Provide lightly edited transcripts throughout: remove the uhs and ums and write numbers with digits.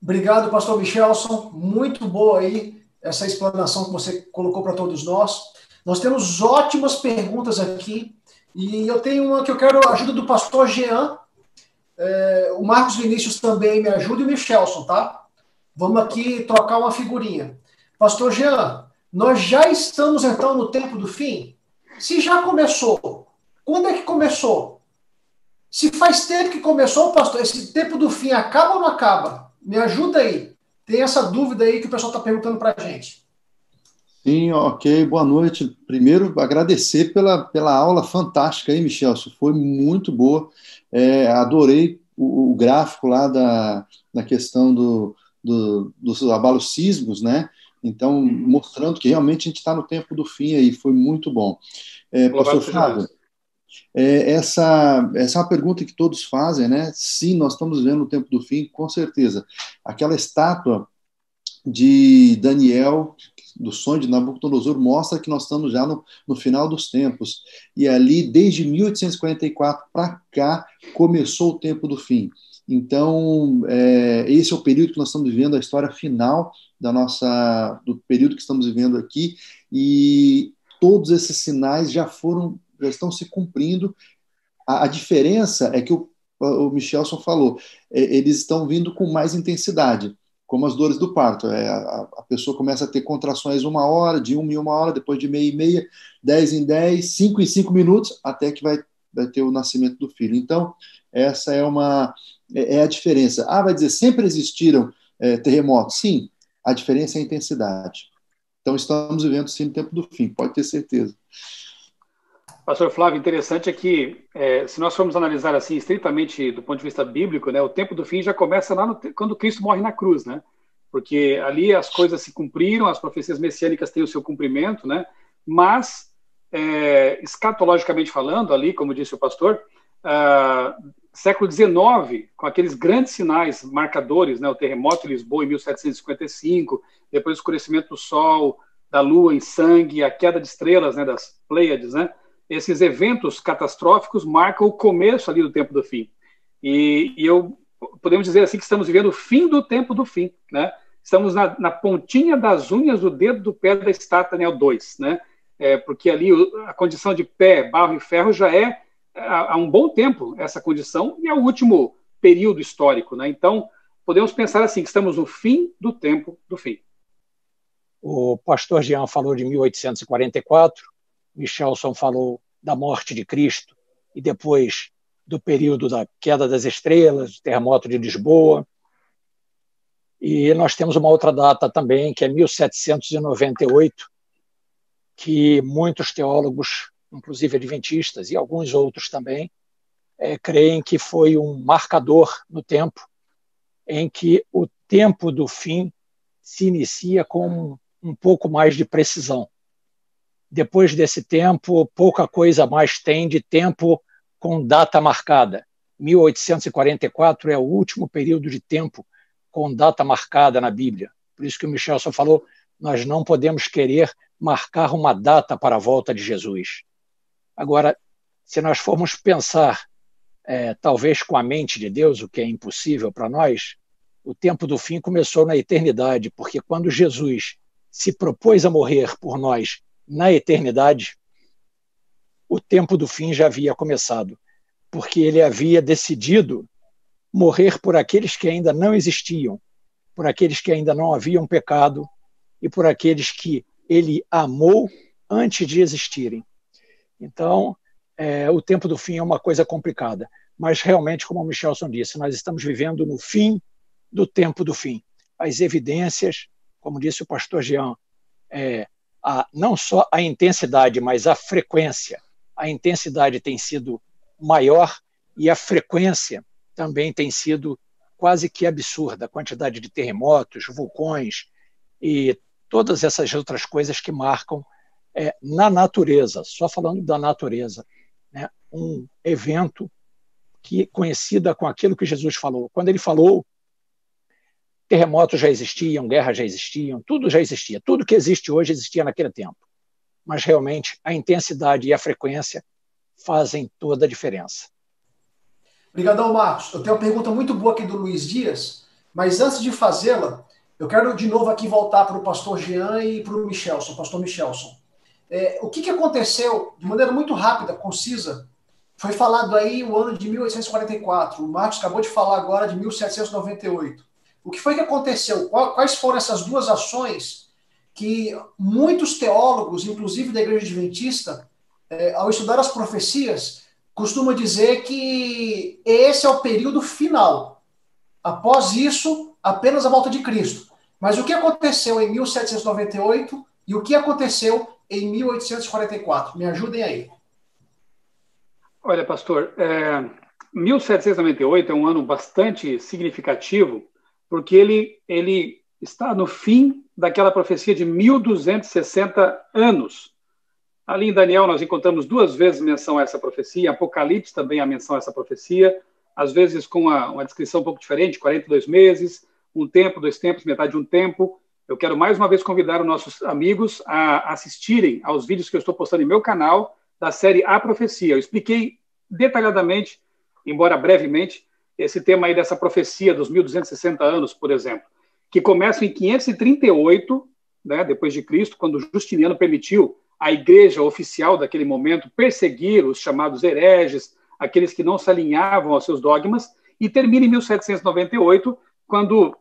Obrigado, pastor Michelson. Muito boa aí essa explanação que você colocou para todos nós. Nós temos ótimas perguntas aqui e eu tenho uma que eu quero a ajuda do pastor Jean. O Marcos Vinícius também me ajuda e o Michelson, tá? Vamos aqui trocar uma figurinha. Pastor Jean, nós já estamos então no tempo do fim? Se já começou, quando é que começou? Se faz tempo que começou, pastor, esse tempo do fim acaba ou não acaba? Me ajuda aí. Tem essa dúvida aí que o pessoal está perguntando para a gente. Sim, ok, boa noite. Primeiro, agradecer pela aula fantástica aí, Michelson, foi muito boa. Adorei o gráfico lá da questão dos abalos sísmicos, né? Então, mostrando que realmente a gente está no tempo do fim aí, foi muito bom. Pastor Flávio, essa é uma pergunta que todos fazem, né? Sim, nós estamos vendo o tempo do fim, com certeza. Aquela estátua de Daniel, do sonho de Nabucodonosor, mostra que nós estamos já no final dos tempos. E ali, desde 1844 para cá, começou o tempo do fim. Então, esse é o período que nós estamos vivendo, a história final do período que estamos vivendo aqui, e todos esses sinais já estão se cumprindo. A diferença é que o Michelson falou, eles estão vindo com mais intensidade, como as dores do parto. A pessoa começa a ter contrações 1 hora, de 1 em 1 hora, depois de meia em meia, 10 em 10, 5 em 5 minutos, até que vai ter o nascimento do filho. Então, essa é a diferença. Vai dizer, sempre existiram terremotos? Sim, a diferença é a intensidade. Então, estamos vivendo sim o tempo do fim, pode ter certeza. Pastor Flávio, interessante é que, se nós formos analisar assim, estritamente do ponto de vista bíblico, né, o tempo do fim já começa lá quando Cristo morre na cruz, né? Porque ali as coisas se cumpriram, as profecias messiânicas têm o seu cumprimento, né? Mas, escatologicamente falando, ali, como disse o pastor, século XIX, com aqueles grandes sinais marcadores, né, o terremoto de Lisboa em 1755, depois o escurecimento do Sol, da Lua em sangue, a queda de estrelas, né, das Pleiades, né? Esses eventos catastróficos marcam o começo ali do tempo do fim. E podemos dizer assim que estamos vivendo o fim do tempo do fim, né? Estamos na pontinha das unhas do dedo do pé da estátua Daniel 2, né? Porque ali a condição de pé, barro e ferro já é há um bom tempo essa condição e é o último período histórico, né? Então, podemos pensar assim, que estamos no fim do tempo do fim. O pastor Jean falou de 1844, Michelson falou da morte de Cristo e depois do período da queda das estrelas, do terremoto de Lisboa. E nós temos uma outra data também, que é 1798, que muitos teólogos, inclusive adventistas e alguns outros também, creem que foi um marcador no tempo em que o tempo do fim se inicia com um pouco mais de precisão. Depois desse tempo, pouca coisa mais tem de tempo com data marcada. 1844 é o último período de tempo com data marcada na Bíblia. Por isso que o Michelson falou, nós não podemos querer marcar uma data para a volta de Jesus. Agora, se nós formos pensar, talvez com a mente de Deus, o que é impossível para nós, o tempo do fim começou na eternidade, porque quando Jesus se propôs a morrer por nós na eternidade, o tempo do fim já havia começado, porque ele havia decidido morrer por aqueles que ainda não existiam, por aqueles que ainda não haviam pecado e por aqueles que ele amou antes de existirem. Então, o tempo do fim é uma coisa complicada, mas realmente, como o Michelson disse, nós estamos vivendo no fim do tempo do fim. As evidências, como disse o pastor Jean, não só a intensidade, mas a frequência. A intensidade tem sido maior e a frequência também tem sido quase que absurda. A quantidade de terremotos, vulcões e todas essas outras coisas que marcam na natureza, só falando da natureza, né? Um evento que coincida com aquilo que Jesus falou. Quando ele falou, terremotos já existiam, guerras já existiam, tudo já existia. Tudo que existe hoje existia naquele tempo. Mas, realmente, a intensidade e a frequência fazem toda a diferença. Obrigadão, Marcos. Eu tenho uma pergunta muito boa aqui do Luiz Dias. Mas antes de fazê-la, eu quero de novo aqui voltar para o pastor Jean e para o Michelson, pastor Michelson. O que aconteceu, de maneira muito rápida, concisa, foi falado aí o ano de 1844, o Marcos acabou de falar agora de 1798. O que foi que aconteceu? Quais foram essas duas ações que muitos teólogos, inclusive da Igreja Adventista, ao estudar as profecias, costumam dizer que esse é o período final. Após isso, apenas a volta de Cristo. Mas o que aconteceu em 1798 e o que aconteceu em 1844? Me ajudem aí. Olha, pastor, 1798 é um ano bastante significativo, porque ele está no fim daquela profecia de 1260 anos. Ali em Daniel nós encontramos 2 vezes menção a essa profecia, em Apocalipse também há menção a essa profecia, às vezes com uma descrição um pouco diferente, 42 meses, 1 tempo, 2 tempos, metade de 1 tempo. Eu quero mais uma vez convidar os nossos amigos a assistirem aos vídeos que eu estou postando em meu canal, da série A Profecia. Eu expliquei detalhadamente, embora brevemente, esse tema aí dessa profecia dos 1260 anos, por exemplo, que começa em 538, né, depois de Cristo, quando Justiniano permitiu a igreja oficial daquele momento perseguir os chamados hereges, aqueles que não se alinhavam aos seus dogmas, e termina em 1798, quando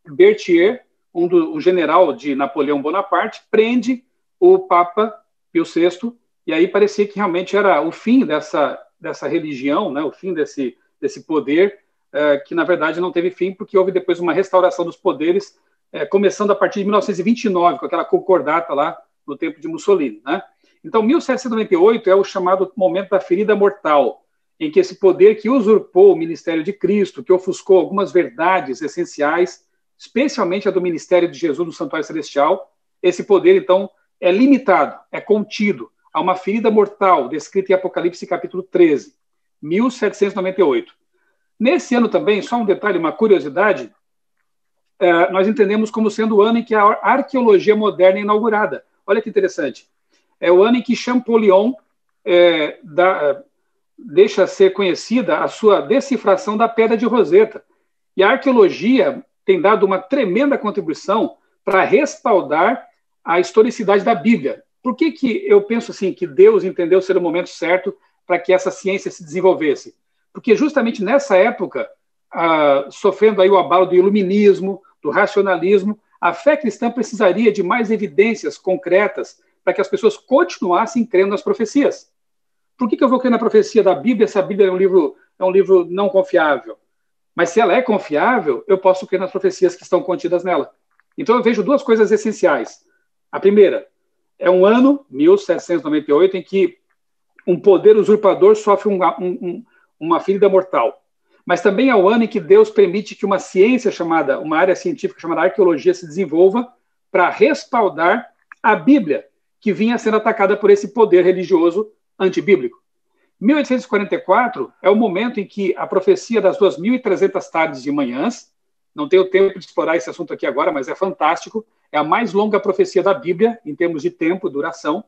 Berthier, um general de Napoleão Bonaparte, prende o Papa Pio VI, e aí parecia que realmente era o fim dessa religião, né, o fim desse poder, que na verdade não teve fim, porque houve depois uma restauração dos poderes, começando a partir de 1929, com aquela concordata lá no tempo de Mussolini, né? Então, 1798 é o chamado momento da ferida mortal, em que esse poder que usurpou o ministério de Cristo, que ofuscou algumas verdades essenciais, especialmente a do ministério de Jesus no Santuário Celestial, esse poder, então, é limitado, é contido a uma ferida mortal, descrita em Apocalipse capítulo 13, 1798. Nesse ano também, só um detalhe, uma curiosidade, nós entendemos como sendo o ano em que a arqueologia moderna é inaugurada. Olha que interessante. É o ano em que Champollion deixa ser conhecida a sua decifração da Pedra de Roseta. E a arqueologia tem dado uma tremenda contribuição para respaldar a historicidade da Bíblia. Por que eu penso assim que Deus entendeu ser o momento certo para que essa ciência se desenvolvesse? Porque justamente nessa época, sofrendo aí o abalo do iluminismo, do racionalismo, a fé cristã precisaria de mais evidências concretas para que as pessoas continuassem crendo nas profecias. Por que eu vou crer na profecia da Bíblia se a Bíblia é um livro não confiável? Mas se ela é confiável, eu posso crer nas profecias que estão contidas nela. Então eu vejo 2 coisas essenciais. A primeira, é um ano, 1798, em que um poder usurpador sofre uma ferida mortal. Mas também é o ano em que Deus permite que uma área científica chamada arqueologia se desenvolva para respaldar a Bíblia, que vinha sendo atacada por esse poder religioso antibíblico. 1844 é o momento em que a profecia das 2.300 tardes e manhãs, não tenho tempo de explorar esse assunto aqui agora, mas é fantástico, é a mais longa profecia da Bíblia, em termos de tempo, duração.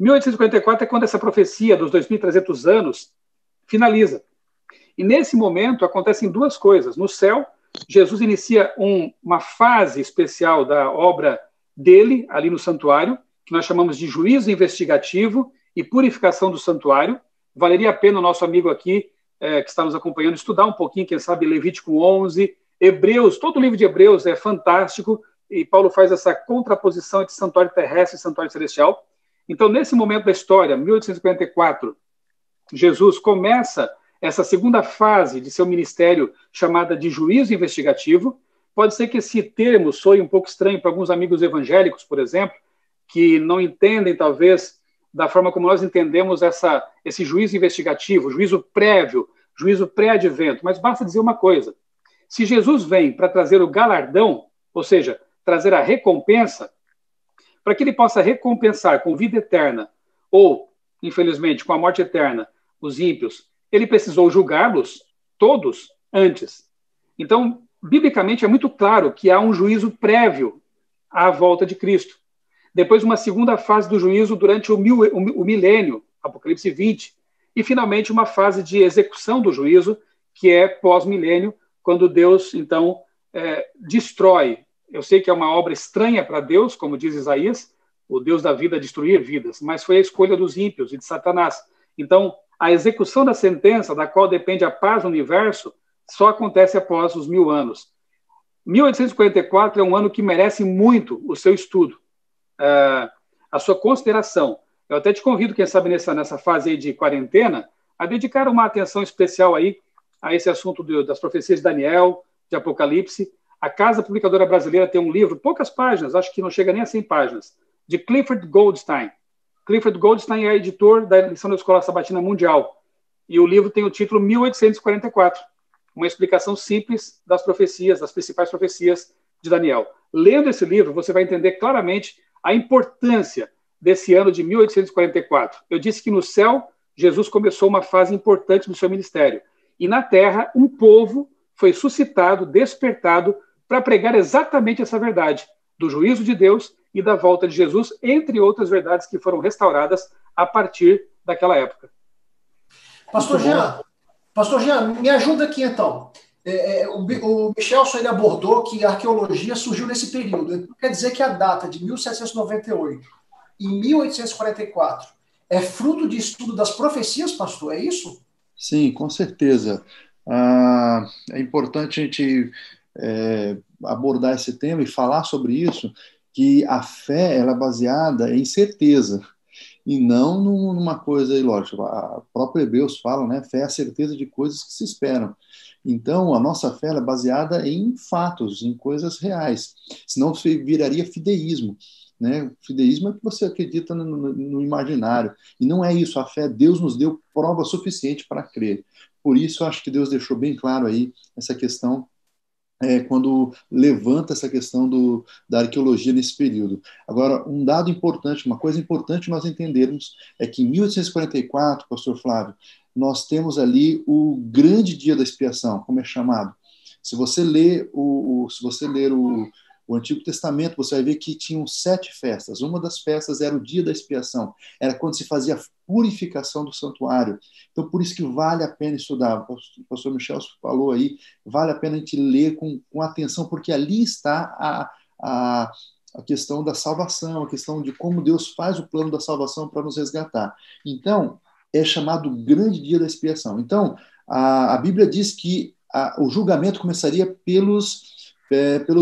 1844 é quando essa profecia dos 2.300 anos finaliza. E nesse momento acontecem 2 coisas. No céu, Jesus inicia uma fase especial da obra dele, ali no santuário, que nós chamamos de juízo investigativo e purificação do santuário. Valeria a pena o nosso amigo aqui, que está nos acompanhando, estudar um pouquinho, quem sabe, Levítico 11, Hebreus, todo o livro de Hebreus é fantástico, e Paulo faz essa contraposição entre santuário terrestre e santuário celestial. Então, nesse momento da história, 1844, Jesus começa essa segunda fase de seu ministério, chamada de juízo investigativo. Pode ser que esse termo soe um pouco estranho para alguns amigos evangélicos, por exemplo, que não entendem, talvez, da forma como nós entendemos esse juízo investigativo, juízo prévio, juízo pré-advento. Mas basta dizer uma coisa: se Jesus vem para trazer o galardão, ou seja, trazer a recompensa, para que ele possa recompensar com vida eterna, ou, infelizmente, com a morte eterna, os ímpios, ele precisou julgá-los todos antes. Então, biblicamente, é muito claro que há um juízo prévio à volta de Cristo. Depois, uma segunda fase do juízo durante o milênio, Apocalipse 20, e, finalmente, uma fase de execução do juízo, que é pós-milênio, quando Deus, então, destrói. Eu sei que é uma obra estranha para Deus, como diz Isaías, o Deus da vida destruir vidas, mas foi a escolha dos ímpios e de Satanás. Então, a execução da sentença, da qual depende a paz no universo, só acontece após os 1000 anos. 1844 é um ano que merece muito o seu estudo, a sua consideração. Eu até te convido, quem sabe, nessa fase aí de quarentena, a dedicar uma atenção especial aí a esse assunto das profecias de Daniel, de Apocalipse. A Casa Publicadora Brasileira tem um livro, poucas páginas, acho que não chega nem a 100 páginas, de Clifford Goldstein. Clifford Goldstein é editor da edição da Escola Sabatina Mundial. E o livro tem o título 1844, uma explicação simples das profecias, das principais profecias de Daniel. Lendo esse livro, você vai entender claramente a importância desse ano de 1844. Eu disse que no céu, Jesus começou uma fase importante do seu ministério. E na terra, um povo foi suscitado, despertado, para pregar exatamente essa verdade, do juízo de Deus e da volta de Jesus, entre outras verdades que foram restauradas a partir daquela época. Pastor Jean, me ajuda aqui então. O Michelson ele abordou que a arqueologia surgiu nesse período. Então, quer dizer que a data de 1798 e 1844 é fruto de estudo das profecias, pastor? É isso? Sim, com certeza. É importante a gente abordar esse tema e falar sobre isso, que a fé ela é baseada em certeza e não numa coisa ilógica. A própria Hebreus fala, né? Fé é a certeza de coisas que se esperam. Então, a nossa fé ela é baseada em fatos, em coisas reais. Senão viraria fideísmo. Né? Fideísmo é que você acredita no imaginário. E não é isso. A fé, Deus nos deu prova suficiente para crer. Por isso, eu acho que Deus deixou bem claro aí essa questão quando levanta essa questão da arqueologia nesse período. Agora, um dado importante, uma coisa importante nós entendermos é que em 1844, pastor Flávio, nós temos ali o grande dia da expiação, como é chamado. Se você ler o Antigo Testamento, você vai ver que tinham 7 festas. Uma das festas era o dia da expiação, era quando se fazia a purificação do santuário. Então, por isso que vale a pena estudar. O pastor Michel falou aí, vale a pena a gente ler com atenção, porque ali está a questão da salvação, a questão de como Deus faz o plano da salvação para nos resgatar. Então, é chamado grande dia da expiação. Então, a Bíblia diz que o julgamento começaria pelos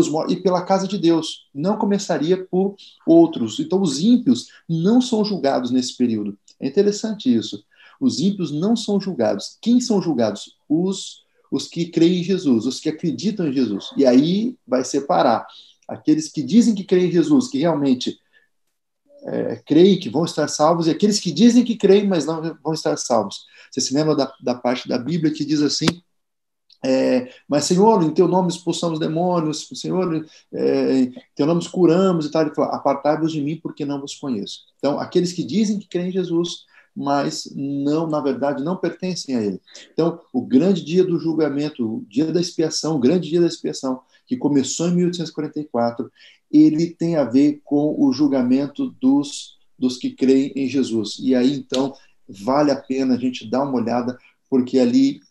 mortos e pela casa de Deus, não começaria por outros. Então, os ímpios não são julgados nesse período. É interessante isso. Os ímpios não são julgados. Quem são julgados? Os que creem em Jesus, os que acreditam em Jesus. E aí vai separar aqueles que dizem que creem em Jesus, que realmente creem que vão estar salvos, e aqueles que dizem que creem, mas não vão estar salvos. Você se lembra da parte da Bíblia que diz assim: mas, Senhor, em teu nome expulsamos demônios, Senhor, em teu nome nos curamos e tal. Ele falou: apartai-vos de mim, porque não vos conheço. Então, aqueles que dizem que creem em Jesus, mas não, na verdade, não pertencem a ele. Então, o grande dia do julgamento, o dia da expiação, o grande dia da expiação, que começou em 1844, ele tem a ver com o julgamento dos que creem em Jesus. E aí, então, vale a pena a gente dar uma olhada, porque ali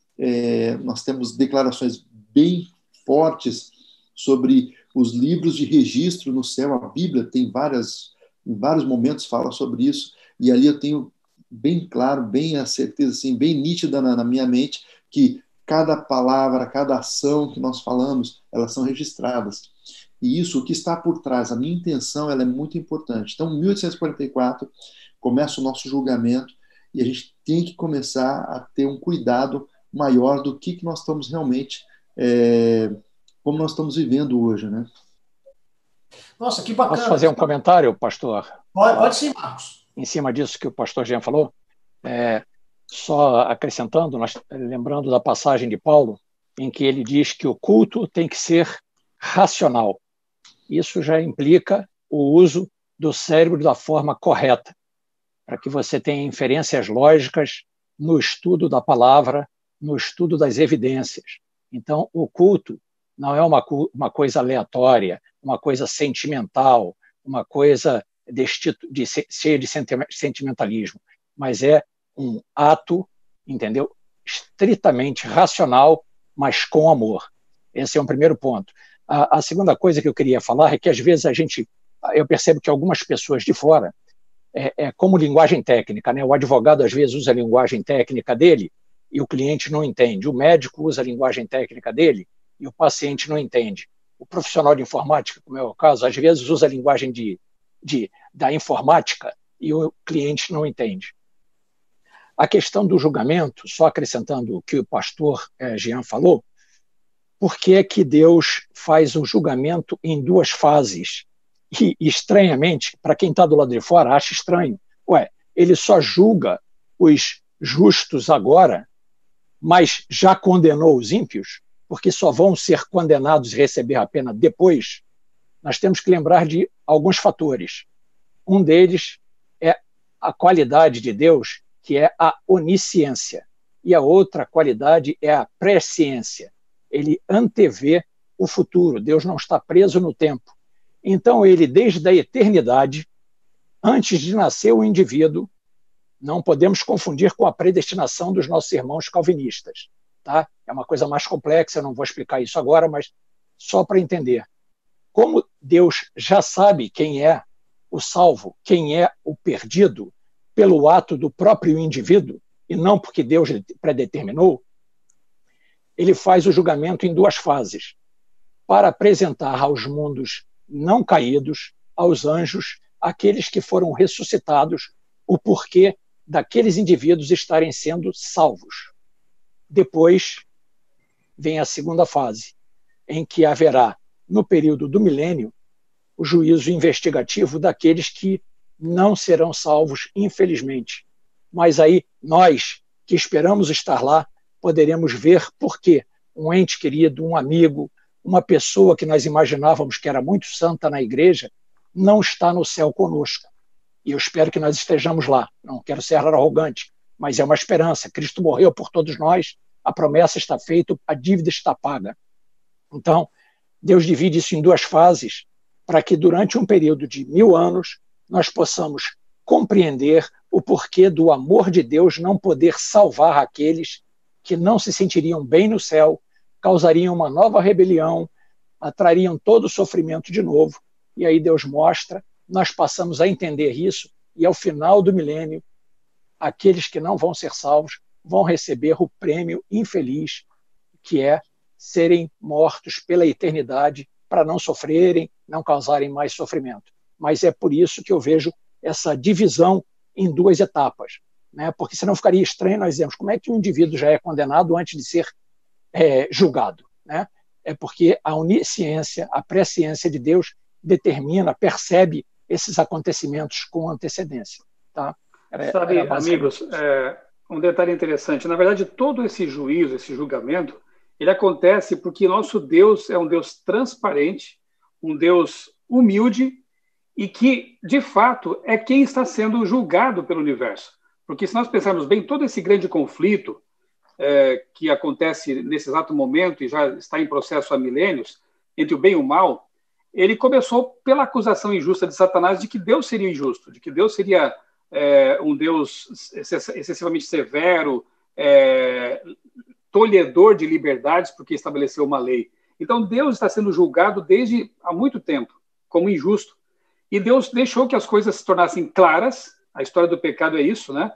nós temos declarações bem fortes sobre os livros de registro no céu. A Bíblia tem em vários momentos fala sobre isso, e ali eu tenho bem claro, bem a certeza, assim, bem nítida na minha mente, que cada palavra, cada ação que nós falamos, elas são registradas. E isso, o que está por trás, a minha intenção, ela é muito importante. Então, em 1844, começa o nosso julgamento, e a gente tem que começar a ter um cuidado maior do que nós estamos realmente, como nós estamos vivendo hoje, né? Nossa, que bacana. Posso fazer um comentário, pastor? Pode sim, Marcos. Em cima disso que o pastor Jean falou, só acrescentando, lembrando da passagem de Paulo, em que ele diz que o culto tem que ser racional. Isso já implica o uso do cérebro da forma correta, para que você tenha inferências lógicas no estudo da palavra, no estudo das evidências. Então, o culto não é uma coisa aleatória, uma coisa sentimental, uma coisa cheia de sentimentalismo, mas é um ato, entendeu? Estritamente racional, mas com amor. Esse é um primeiro ponto. A segunda coisa que eu queria falar é que, às vezes, eu percebo que algumas pessoas de fora, como linguagem técnica, né? O advogado, às vezes, usa a linguagem técnica dele e o cliente não entende. O médico usa a linguagem técnica dele e o paciente não entende. O profissional de informática, como é o caso, às vezes usa a linguagem da informática e o cliente não entende. A questão do julgamento, só acrescentando o que o pastor Jean falou, por que é que Deus faz o julgamento em duas fases? E, estranhamente, para quem está do lado de fora, acha estranho. Ele só julga os justos agora, mas já condenou os ímpios, porque só vão ser condenados e receber a pena depois. Nós temos que lembrar de alguns fatores. Um deles é a qualidade de Deus, que é a onisciência. E a outra qualidade é a presciência. Ele antevê o futuro. Deus não está preso no tempo. Então, ele, desde a eternidade, antes de nascer o indivíduo, não podemos confundir com a predestinação dos nossos irmãos calvinistas. Tá? É uma coisa mais complexa, eu não vou explicar isso agora, mas só para entender. Como Deus já sabe quem é o salvo, quem é o perdido, pelo ato do próprio indivíduo, e não porque Deus predeterminou, ele faz o julgamento em duas fases, para apresentar aos mundos não caídos, aos anjos, aqueles que foram ressuscitados, o porquê daqueles indivíduos estarem sendo salvos. Depois vem a segunda fase, em que haverá, no período do milênio, o juízo investigativo daqueles que não serão salvos, infelizmente. Mas aí nós, que esperamos estar lá, poderemos ver por que um ente querido, um amigo, uma pessoa que nós imaginávamos que era muito santa na igreja, não está no céu conosco. E eu espero que nós estejamos lá. Não quero ser arrogante, mas é uma esperança. Cristo morreu por todos nós, a promessa está feita, a dívida está paga. Então, Deus divide isso em duas fases, para que durante um período de 1000 anos nós possamos compreender o porquê do amor de Deus não poder salvar aqueles que não se sentiriam bem no céu, causariam uma nova rebelião, atrariam todo o sofrimento de novo. E aí Deus mostra, nós passamos a entender isso, e ao final do milênio, aqueles que não vão ser salvos vão receber o prêmio infeliz, que é serem mortos pela eternidade, para não sofrerem, não causarem mais sofrimento. Mas é por isso que eu vejo essa divisão em duas etapas, né? Porque senão ficaria estranho nós dizemos como é que um indivíduo já é condenado antes de ser julgado, né? É porque a onisciência, a presciência de Deus determina, percebe esses acontecimentos com antecedência. Tá? Sabe, amigos, um detalhe interessante. Na verdade, todo esse juízo, esse julgamento, ele acontece porque nosso Deus é um Deus transparente, um Deus humilde e que, de fato, é quem está sendo julgado pelo universo. Porque se nós pensarmos bem, todo esse grande conflito que acontece nesse exato momento e já está em processo há milênios, entre o bem e o mal, ele começou pela acusação injusta de Satanás de que Deus seria injusto, de que Deus seria um Deus excessivamente severo, tolhedor de liberdades, porque estabeleceu uma lei. Então, Deus está sendo julgado desde há muito tempo como injusto. E Deus deixou que as coisas se tornassem claras. A história do pecado é isso, né?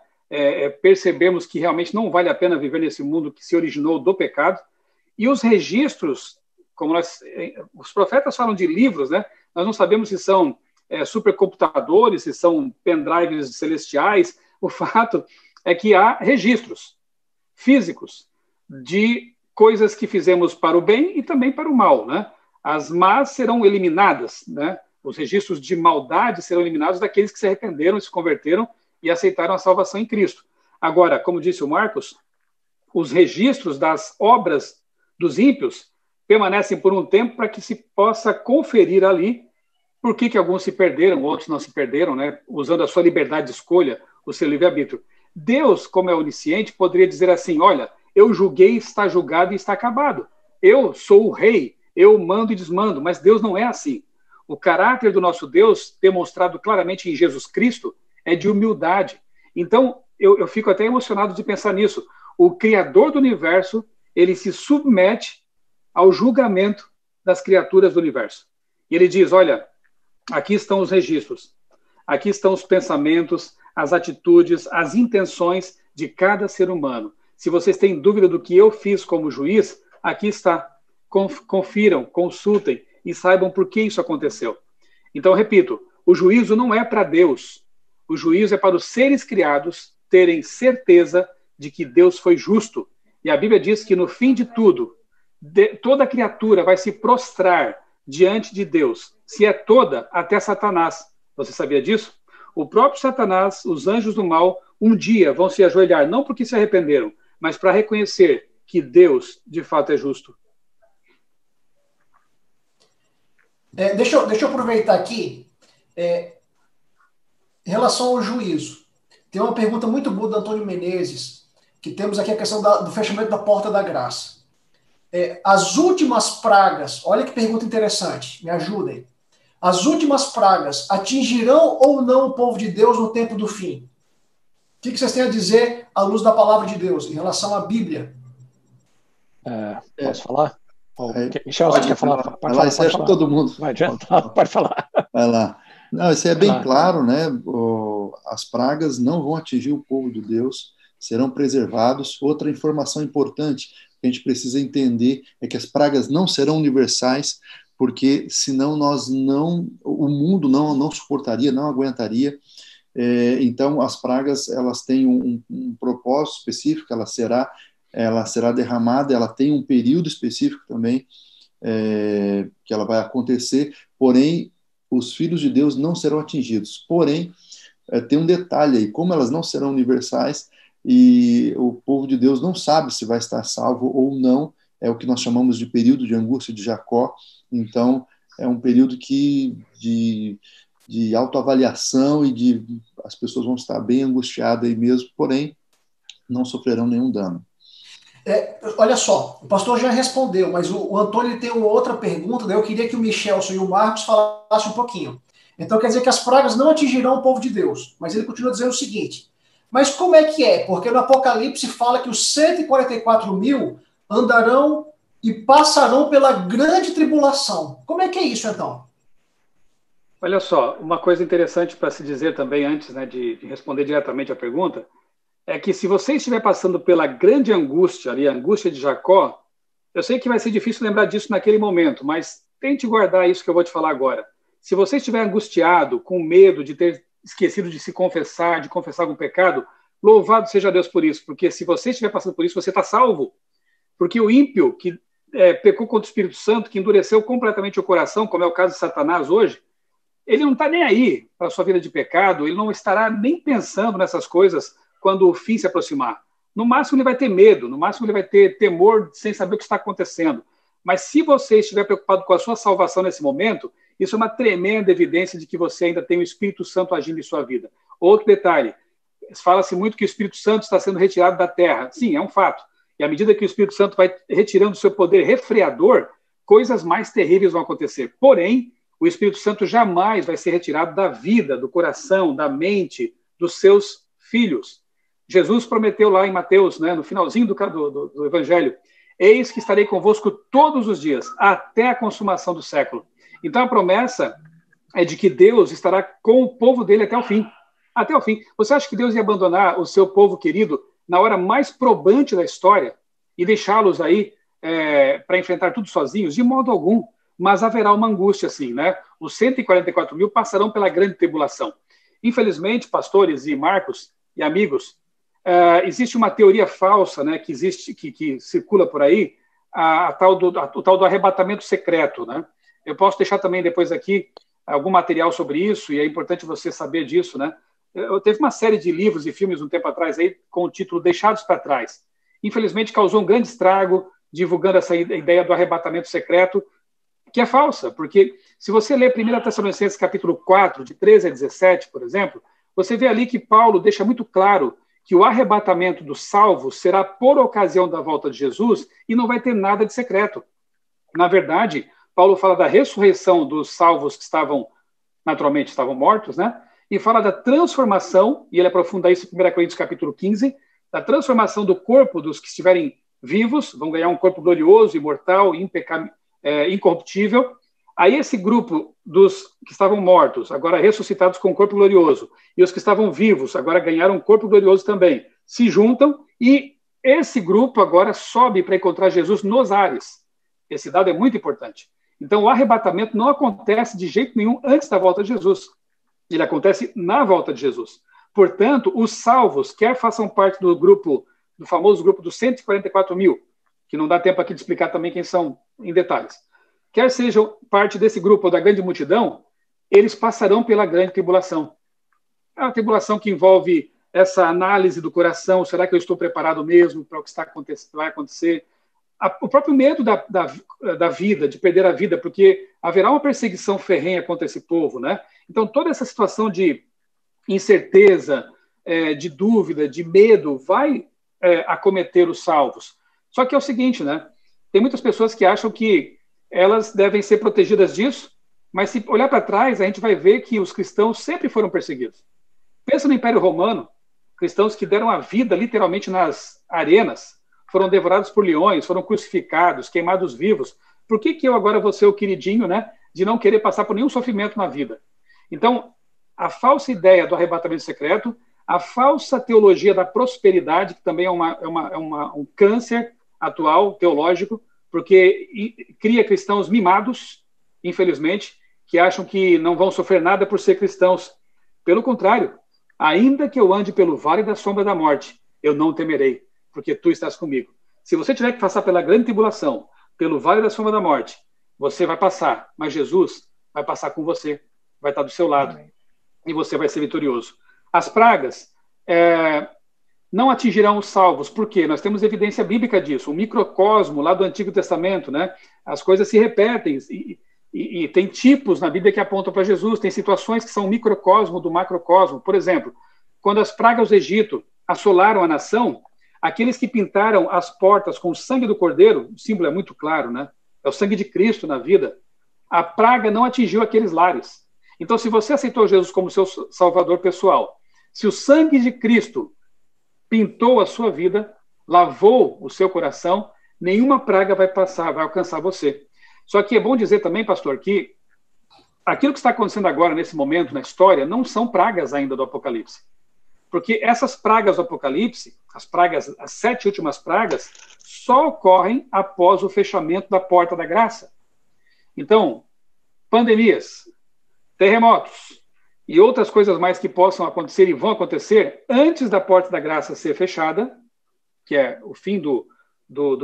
Percebemos que realmente não vale a pena viver nesse mundo que se originou do pecado. E os registros, como os profetas falam de livros, né? Nós não sabemos se são supercomputadores, se são pendrives celestiais. O fato é que há registros físicos de coisas que fizemos para o bem e também para o mal, né? As más serão eliminadas, né? Os registros de maldade serão eliminados daqueles que se arrependeram, se converteram e aceitaram a salvação em Cristo. Agora, como disse o Marcos, os registros das obras dos ímpios permanecem por um tempo para que se possa conferir ali por que alguns se perderam, outros não se perderam, né? Usando a sua liberdade de escolha, o seu livre-arbítrio. Deus, como é onisciente, poderia dizer assim, olha, eu julguei, está julgado e está acabado. Eu sou o rei, eu mando e desmando, mas Deus não é assim. O caráter do nosso Deus, demonstrado claramente em Jesus Cristo, é de humildade. Então, eu fico até emocionado de pensar nisso. O Criador do universo, ele se submete ao julgamento das criaturas do universo. E ele diz, olha, aqui estão os registros, aqui estão os pensamentos, as atitudes, as intenções de cada ser humano. Se vocês têm dúvida do que eu fiz como juiz, aqui está. Confiram, consultem e saibam por que isso aconteceu. Então, repito, o juízo não é para Deus. O juízo é para os seres criados terem certeza de que Deus foi justo. E a Bíblia diz que no fim de tudo, toda criatura vai se prostrar diante de Deus. Se é toda, até Satanás. Você sabia disso? O próprio Satanás, os anjos do mal, um dia vão se ajoelhar, não porque se arrependeram, mas para reconhecer que Deus, de fato, é justo. Deixa eu aproveitar aqui, em relação ao juízo. Tem uma pergunta muito boa do Antônio Menezes, que temos aqui a questão do fechamento da porta da graça. As últimas pragas, olha que pergunta interessante, me ajudem. As últimas pragas atingirão ou não o povo de Deus no tempo do fim? O que vocês têm a dizer à luz da palavra de Deus em relação à Bíblia? Posso falar? Michel, você quer falar? Pode falar. Isso acho que todo mundo. Vai adiantar, pode falar. Vai lá. Não, isso é bem claro, né? As pragas não vão atingir o povo de Deus, serão preservados. Outra informação importante que a gente precisa entender é que as pragas não serão universais, porque senão o mundo não suportaria, não aguentaria. Então, as pragas, elas têm um propósito específico, ela será derramada, ela tem um período específico também que ela vai acontecer, porém, os filhos de Deus não serão atingidos. Porém, tem um detalhe aí, como elas não serão universais e o povo de Deus não sabe se vai estar salvo ou não, é o que nós chamamos de período de angústia de Jacó. Então, é um período de autoavaliação e as pessoas vão estar bem angustiadas aí mesmo, porém, não sofrerão nenhum dano. Olha só, o pastor já respondeu, mas o Antônio tem uma outra pergunta, daí eu queria que o Michelson e o Marcos falassem um pouquinho. Então quer dizer que as pragas não atingirão o povo de Deus, mas ele continua dizendo o seguinte, mas como é que é? Porque no Apocalipse fala que os 144 mil andarão e passarão pela grande tribulação. Como é que é isso, então? Olha só, uma coisa interessante para se dizer também antes, né, de responder diretamente a pergunta, é que se você estiver passando pela grande angústia, ali, a angústia de Jacó, eu sei que vai ser difícil lembrar disso naquele momento, mas tente guardar isso que eu vou te falar agora. Se você estiver angustiado, com medo de ter esquecido de se confessar, de confessar algum pecado, louvado seja Deus por isso, porque se você estiver passando por isso, você está salvo. Porque o ímpio, que pecou contra o Espírito Santo, que endureceu completamente o coração, como é o caso de Satanás hoje, ele não está nem aí para a sua vida de pecado, ele não estará nem pensando nessas coisas quando o fim se aproximar. No máximo ele vai ter medo, no máximo ele vai ter temor sem saber o que está acontecendo. Mas se você estiver preocupado com a sua salvação nesse momento, isso é uma tremenda evidência de que você ainda tem o Espírito Santo agindo em sua vida. Outro detalhe, fala-se muito que o Espírito Santo está sendo retirado da terra. Sim, é um fato. E à medida que o Espírito Santo vai retirando o seu poder refreador, coisas mais terríveis vão acontecer. Porém, o Espírito Santo jamais vai ser retirado da vida, do coração, da mente dos seus filhos. Jesus prometeu lá em Mateus, né, no finalzinho do Evangelho, eis que estarei convosco todos os dias, até a consumação do século. Então a promessa é de que Deus estará com o povo dele até o fim. Até o fim. Você acha que Deus ia abandonar o seu povo querido na hora mais probante da história e deixá-los aí para enfrentar tudo sozinhos? De modo algum. Mas haverá uma angústia, sim, né? Os 144 mil passarão pela grande tribulação. Infelizmente, pastores e Marcos e amigos, existe uma teoria falsa, né, que circula por aí, o tal do arrebatamento secreto, né? Eu posso deixar também depois aqui algum material sobre isso, e é importante você saber disso, né? Teve uma série de livros e filmes um tempo atrás aí com o título Deixados para Trás. Infelizmente causou um grande estrago divulgando essa ideia do arrebatamento secreto, que é falsa, porque se você ler 1 Tessalonicenses capítulo 4, de 13 a 17, por exemplo, você vê ali que Paulo deixa muito claro que o arrebatamento dos salvos será por ocasião da volta de Jesus e não vai ter nada de secreto. Na verdade, Paulo fala da ressurreição dos salvos que naturalmente estavam mortos, né? E fala da transformação, e ele aprofunda isso em 1 Coríntios capítulo 15, da transformação do corpo dos que estiverem vivos, vão ganhar um corpo glorioso, imortal, incorruptível. Aí esse grupo dos que estavam mortos, agora ressuscitados com um corpo glorioso, e os que estavam vivos, agora ganharam um corpo glorioso também, se juntam e esse grupo agora sobe para encontrar Jesus nos ares. Esse dado é muito importante. Então, o arrebatamento não acontece de jeito nenhum antes da volta de Jesus. Ele acontece na volta de Jesus. Portanto, os salvos, quer façam parte do grupo, do famoso grupo dos 144 mil, que não dá tempo aqui de explicar também quem são em detalhes, quer sejam parte desse grupo ou da grande multidão, eles passarão pela grande tribulação. É uma tribulação que envolve essa análise do coração, será que eu estou preparado mesmo para o que vai acontecer? O próprio medo da vida, de perder a vida, porque haverá uma perseguição ferrenha contra esse povo, né? Então, toda essa situação de incerteza, de dúvida, de medo, vai acometer os salvos. Só que é o seguinte, né? Tem muitas pessoas que acham que elas devem ser protegidas disso, mas se olhar para trás, a gente vai ver que os cristãos sempre foram perseguidos. Pensa no Império Romano, cristãos que deram a vida literalmente nas arenas, foram devorados por leões, foram crucificados, queimados vivos. Por que eu agora vou ser o queridinho, né, de não querer passar por nenhum sofrimento na vida? Então, a falsa ideia do arrebatamento secreto, a falsa teologia da prosperidade, que também é um câncer atual, teológico, porque cria cristãos mimados, infelizmente, que acham que não vão sofrer nada por ser cristãos. Pelo contrário, ainda que eu ande pelo vale da sombra da morte, eu não temerei, porque tu estás comigo. Se você tiver que passar pela grande tribulação, pelo vale da sombra da morte, você vai passar, mas Jesus vai passar com você, vai estar do seu lado. Amém. E você vai ser vitorioso. As pragas não atingirão os salvos, por quê? Nós temos evidência bíblica disso. O microcosmo lá do Antigo Testamento, né? As coisas se repetem e tem tipos na Bíblia que apontam para Jesus, tem situações que são microcosmo do macrocosmo. Por exemplo, quando as pragas do Egito assolaram a nação, aqueles que pintaram as portas com o sangue do cordeiro, o símbolo é muito claro, né? É o sangue de Cristo na vida. A praga não atingiu aqueles lares. Então, se você aceitou Jesus como seu salvador pessoal, se o sangue de Cristo pintou a sua vida, lavou o seu coração, nenhuma praga vai alcançar você. Só que é bom dizer também, pastor, que aquilo que está acontecendo agora, nesse momento, na história, não são pragas ainda do Apocalipse. Porque essas pragas do Apocalipse, as 7 últimas pragas, só ocorrem após o fechamento da porta da graça. Então, pandemias, terremotos e outras coisas mais que possam acontecer e vão acontecer antes da porta da graça ser fechada, que é o fim do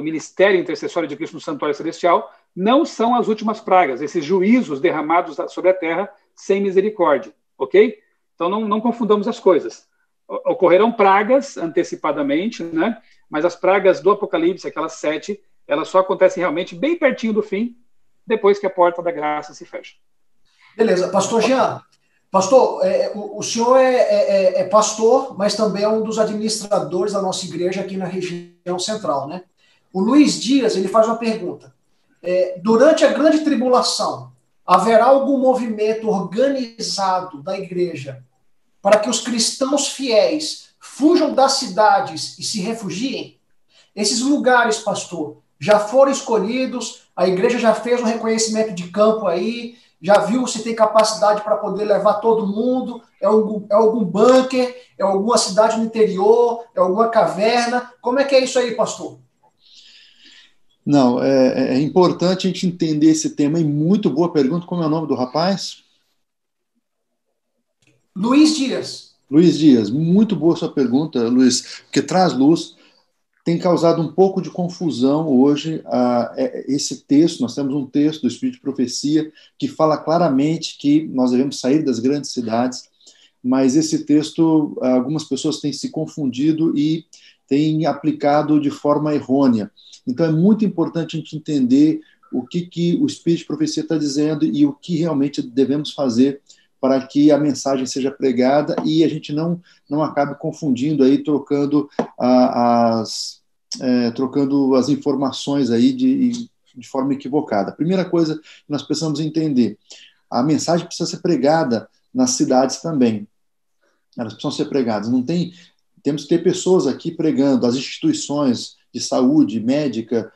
ministério intercessório de Cristo no santuário celestial, não são as últimas pragas, esses juízos derramados sobre a terra sem misericórdia, ok? Então não confundamos as coisas. Ocorrerão pragas antecipadamente, né? Mas as pragas do Apocalipse, aquelas 7, elas só acontecem realmente bem pertinho do fim, depois que a porta da graça se fecha. Beleza. Pastor Jean, pastor, o senhor é pastor, mas também é um dos administradores da nossa igreja aqui na região central, né? O Luiz Dias, ele faz uma pergunta. Durante a grande tribulação, haverá algum movimento organizado da igreja para que os cristãos fiéis fujam das cidades e se refugiem? Esses lugares, pastor, já foram escolhidos, a igreja já fez um reconhecimento de campo aí, já viu se tem capacidade para poder levar todo mundo, é algum bunker, é alguma cidade no interior, é alguma caverna, como é que é isso aí, pastor? Não, é importante a gente entender esse tema, e muito boa pergunta. Como é o nome do rapaz? Luiz Dias. Luiz Dias, muito boa sua pergunta, Luiz, porque traz luz. Tem causado um pouco de confusão hoje esse texto. Nós temos um texto do Espírito de Profecia que fala claramente que nós devemos sair das grandes cidades, mas esse texto, algumas pessoas têm se confundido e têm aplicado de forma errônea. Então é muito importante a gente entender o que o Espírito de Profecia está dizendo e o que realmente devemos fazer para que a mensagem seja pregada e a gente não acabe confundindo aí, trocando as informações aí de forma equivocada. A primeira coisa que nós precisamos entender, a mensagem precisa ser pregada nas cidades também. Elas precisam ser pregadas. Temos que ter pessoas aqui pregando, as instituições de saúde, médica,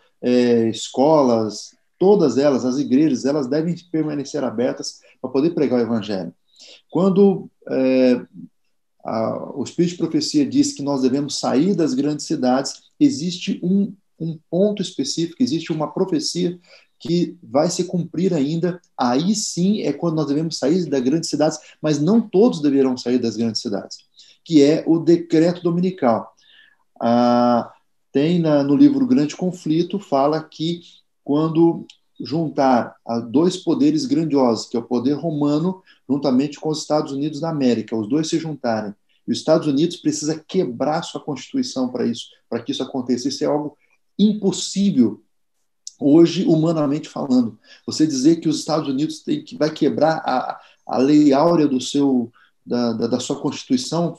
escolas, todas elas, as igrejas, elas devem permanecer abertas para poder pregar o evangelho. Quando o Espírito de Profecia diz que nós devemos sair das grandes cidades, existe um ponto específico, existe uma profecia que vai se cumprir ainda. Aí sim é quando nós devemos sair das grandes cidades, mas não todos deverão sair das grandes cidades, que é o decreto dominical. Tem no livro Grande Conflito, fala que quando juntar dois poderes grandiosos, que é o poder romano, juntamente com os Estados Unidos da América, os dois se juntarem, e os Estados Unidos precisa quebrar sua Constituição para isso, para que isso aconteça. Isso é algo impossível hoje, humanamente falando. Você dizer que os Estados Unidos vai quebrar a lei áurea da sua Constituição,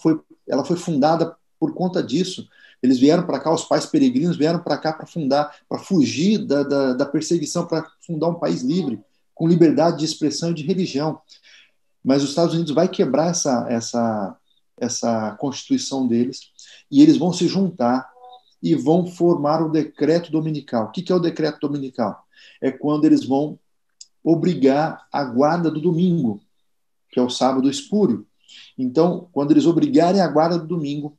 ela foi fundada por conta disso. Eles vieram para cá, os pais peregrinos vieram para cá para fugir da perseguição, para fundar um país livre, com liberdade de expressão e de religião. Mas os Estados Unidos vai quebrar essa Constituição deles, e eles vão se juntar e vão formar o decreto dominical. O que é o decreto dominical? É quando eles vão obrigar a guarda do domingo, que é o sábado espúrio. Então, quando eles obrigarem a guarda do domingo,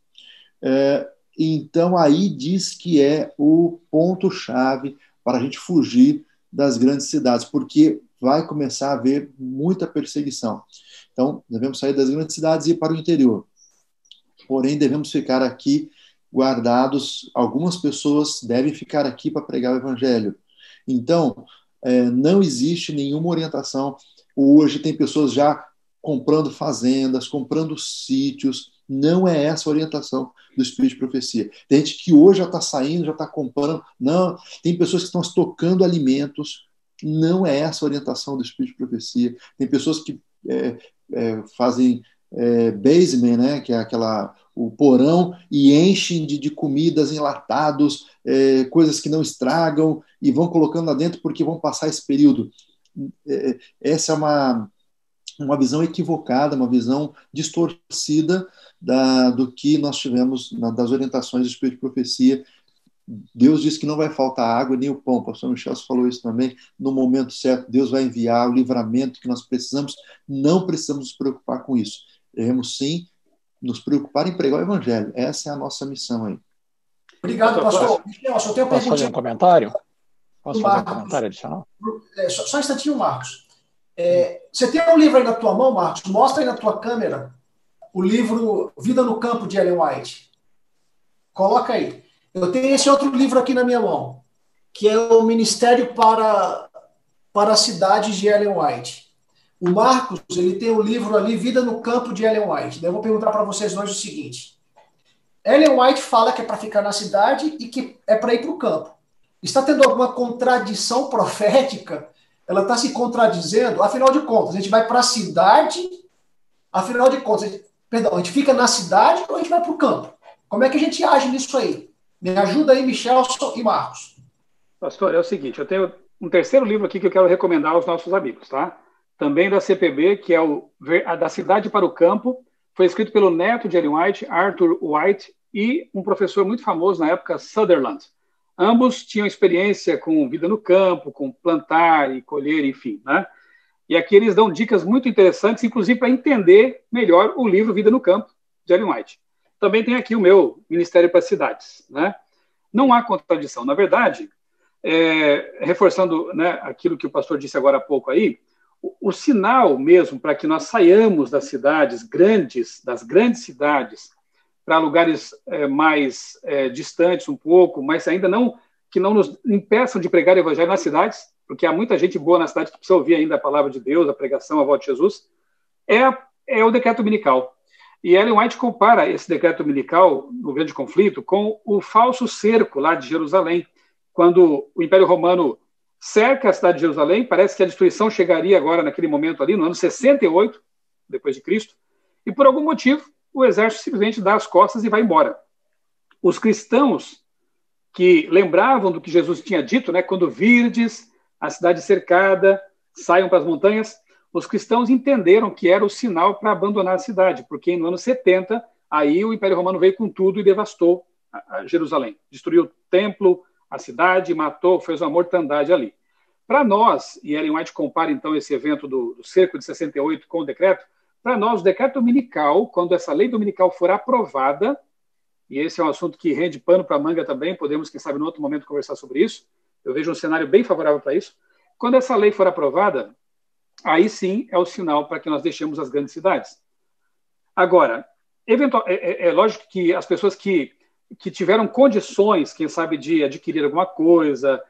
então aí diz que é o ponto-chave para a gente fugir das grandes cidades, porque vai começar a haver muita perseguição. Então, devemos sair das grandes cidades e ir para o interior. Porém, devemos ficar aqui guardados. Algumas pessoas devem ficar aqui para pregar o evangelho. Então, não existe nenhuma orientação. Hoje tem pessoas já comprando fazendas, comprando sítios. Não é essa a orientação do Espírito de Profecia. Tem gente que hoje já está saindo, já está comprando. Não, tem pessoas que estão estocando alimentos. Não é essa a orientação do Espírito de Profecia. Tem pessoas que fazem basement, né, que é o porão, e enchem de comidas, enlatados, coisas que não estragam, e vão colocando lá dentro porque vão passar esse período. Essa é uma visão equivocada, uma visão distorcida do que nós tivemos das orientações do Espírito de Profecia. Deus diz que não vai faltar água nem o pão. O pastor Michel falou isso também. No momento certo, Deus vai enviar o livramento que nós precisamos. Não precisamos nos preocupar com isso. Devemos sim nos preocupar em pregar o evangelho. Essa é a nossa missão aí. Obrigado, pastor. Michel, só tenho uma Posso fazer um comentário? Posso fazer um Marcos, comentário adicional? Só um instantinho, Marcos. Você tem um livro aí na tua mão, Marcos? Mostra aí na tua câmera o livro Vida no Campo, de Ellen White. Coloca aí. Eu tenho esse outro livro aqui na minha mão, que é o Ministério para as Cidades, de Ellen White. O Marcos, ele tem o livro ali, Vida no Campo, de Ellen White. Daí eu vou perguntar para vocês dois o seguinte. Ellen White fala que é para ficar na cidade e que é para ir para o campo. Está tendo alguma contradição profética? Ela está se contradizendo? Afinal de contas, a gente vai para a cidade, afinal de contas, a gente fica na cidade ou a gente vai para o campo? Como é que a gente age nisso aí? Me ajuda aí, Michel e Marcos. Pastor, é o seguinte, eu tenho um terceiro livro aqui que eu quero recomendar aos nossos amigos, tá? Também da CPB, que é a Da Cidade para o Campo. Foi escrito pelo neto de Ellen White, Arthur White, e um professor muito famoso na época, Sutherland. Ambos tinham experiência com vida no campo, com plantar e colher, enfim, né? E aqui eles dão dicas muito interessantes, inclusive para entender melhor o livro Vida no Campo, de Ellen White. Também tem aqui o meu Ministério para as Cidades, né? Não há contradição. Na verdade, reforçando, né, aquilo que o pastor disse agora há pouco aí, o sinal mesmo para que nós saiamos das cidades grandes, das grandes cidades, para lugares mais distantes um pouco, mas ainda que não nos impeçam de pregar o evangelho nas cidades, porque há muita gente boa na cidade que precisa ouvir ainda a palavra de Deus, a pregação, a voz de Jesus, é o decreto dominical. E Ellen White compara esse decreto dominical, no Grande Conflito, com o falso cerco lá de Jerusalém. Quando o Império Romano cerca a cidade de Jerusalém, parece que a destruição chegaria agora, naquele momento ali, no ano 68, depois de Cristo, e por algum motivo, o exército simplesmente dá as costas e vai embora. Os cristãos que lembravam do que Jesus tinha dito, né, quando virdes a cidade cercada, saiam para as montanhas, os cristãos entenderam que era o sinal para abandonar a cidade, porque no ano 70, aí o Império Romano veio com tudo e devastou a Jerusalém. Destruiu o templo, a cidade, matou, fez uma mortandade ali. Para nós, e Ellen White compara então esse evento do cerco de 68 com o decreto, para nós o decreto dominical, quando essa lei dominical for aprovada, e esse é um assunto que rende pano para manga também, podemos, quem sabe, em outro momento conversar sobre isso, eu vejo um cenário bem favorável para isso. Quando essa lei for aprovada, aí sim é o sinal para que nós deixemos as grandes cidades. Agora, é lógico que as pessoas que tiveram condições, quem sabe, de adquirir alguma coisa,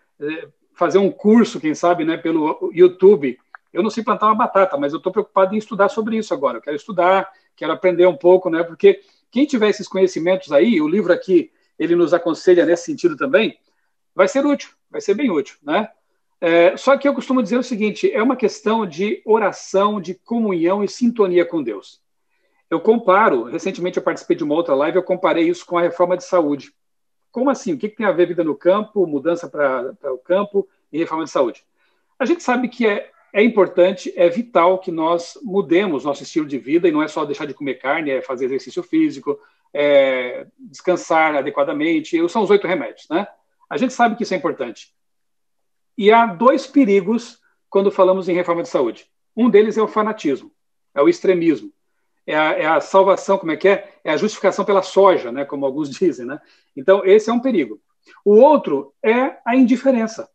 fazer um curso, quem sabe, né, pelo YouTube. Eu não sei plantar uma batata, mas eu estou preocupado em estudar sobre isso agora. Eu quero estudar, quero aprender um pouco, né, porque quem tiver esses conhecimentos aí, o livro aqui, ele nos aconselha nesse sentido também, vai ser útil, vai ser bem útil, né? Só que eu costumo dizer o seguinte, é uma questão de oração, de comunhão e sintonia com Deus. Eu comparo, recentemente eu participei de uma outra live, eu comparei isso com a reforma de saúde. Como assim? O que tem a ver vida no campo, mudança para o campo e reforma de saúde? A gente sabe que é importante, é vital que nós mudemos nosso estilo de vida, e não é só deixar de comer carne, é fazer exercício físico, descansar adequadamente, são os 8 remédios, né? A gente sabe que isso é importante. E há 2 perigos quando falamos em reforma de saúde. Um deles é o fanatismo, é o extremismo. É a salvação, como é que é? É a justificação pela soja, né? Como alguns dizem, né? Então, esse é um perigo. O outro é a indiferença.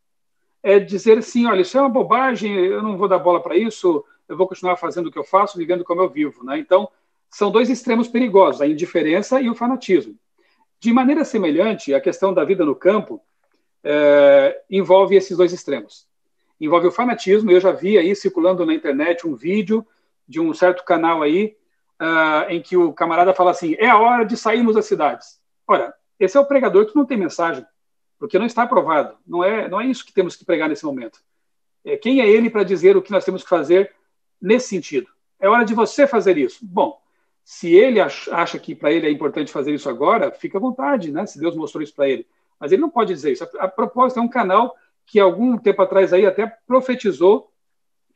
É dizer assim, olha, isso é uma bobagem, eu não vou dar bola para isso, eu vou continuar fazendo o que eu faço, vivendo como eu vivo, né? Então, são 2 extremos perigosos, a indiferença e o fanatismo. De maneira semelhante, a questão da vida no campo envolve esses 2 extremos. Envolve o fanatismo, eu já vi aí circulando na internet um vídeo de um certo canal aí, em que o camarada fala assim, é a hora de sairmos das cidades. Ora, esse é o pregador que não tem mensagem, porque não está aprovado. Não é isso que temos que pregar nesse momento. Quem é ele para dizer o que nós temos que fazer nesse sentido? É hora de você fazer isso. Bom, se ele acha que para ele é importante fazer isso agora, fica à vontade, né? Se Deus mostrou isso para ele. Mas ele não pode dizer isso. A propósito, é um canal que algum tempo atrás aí até profetizou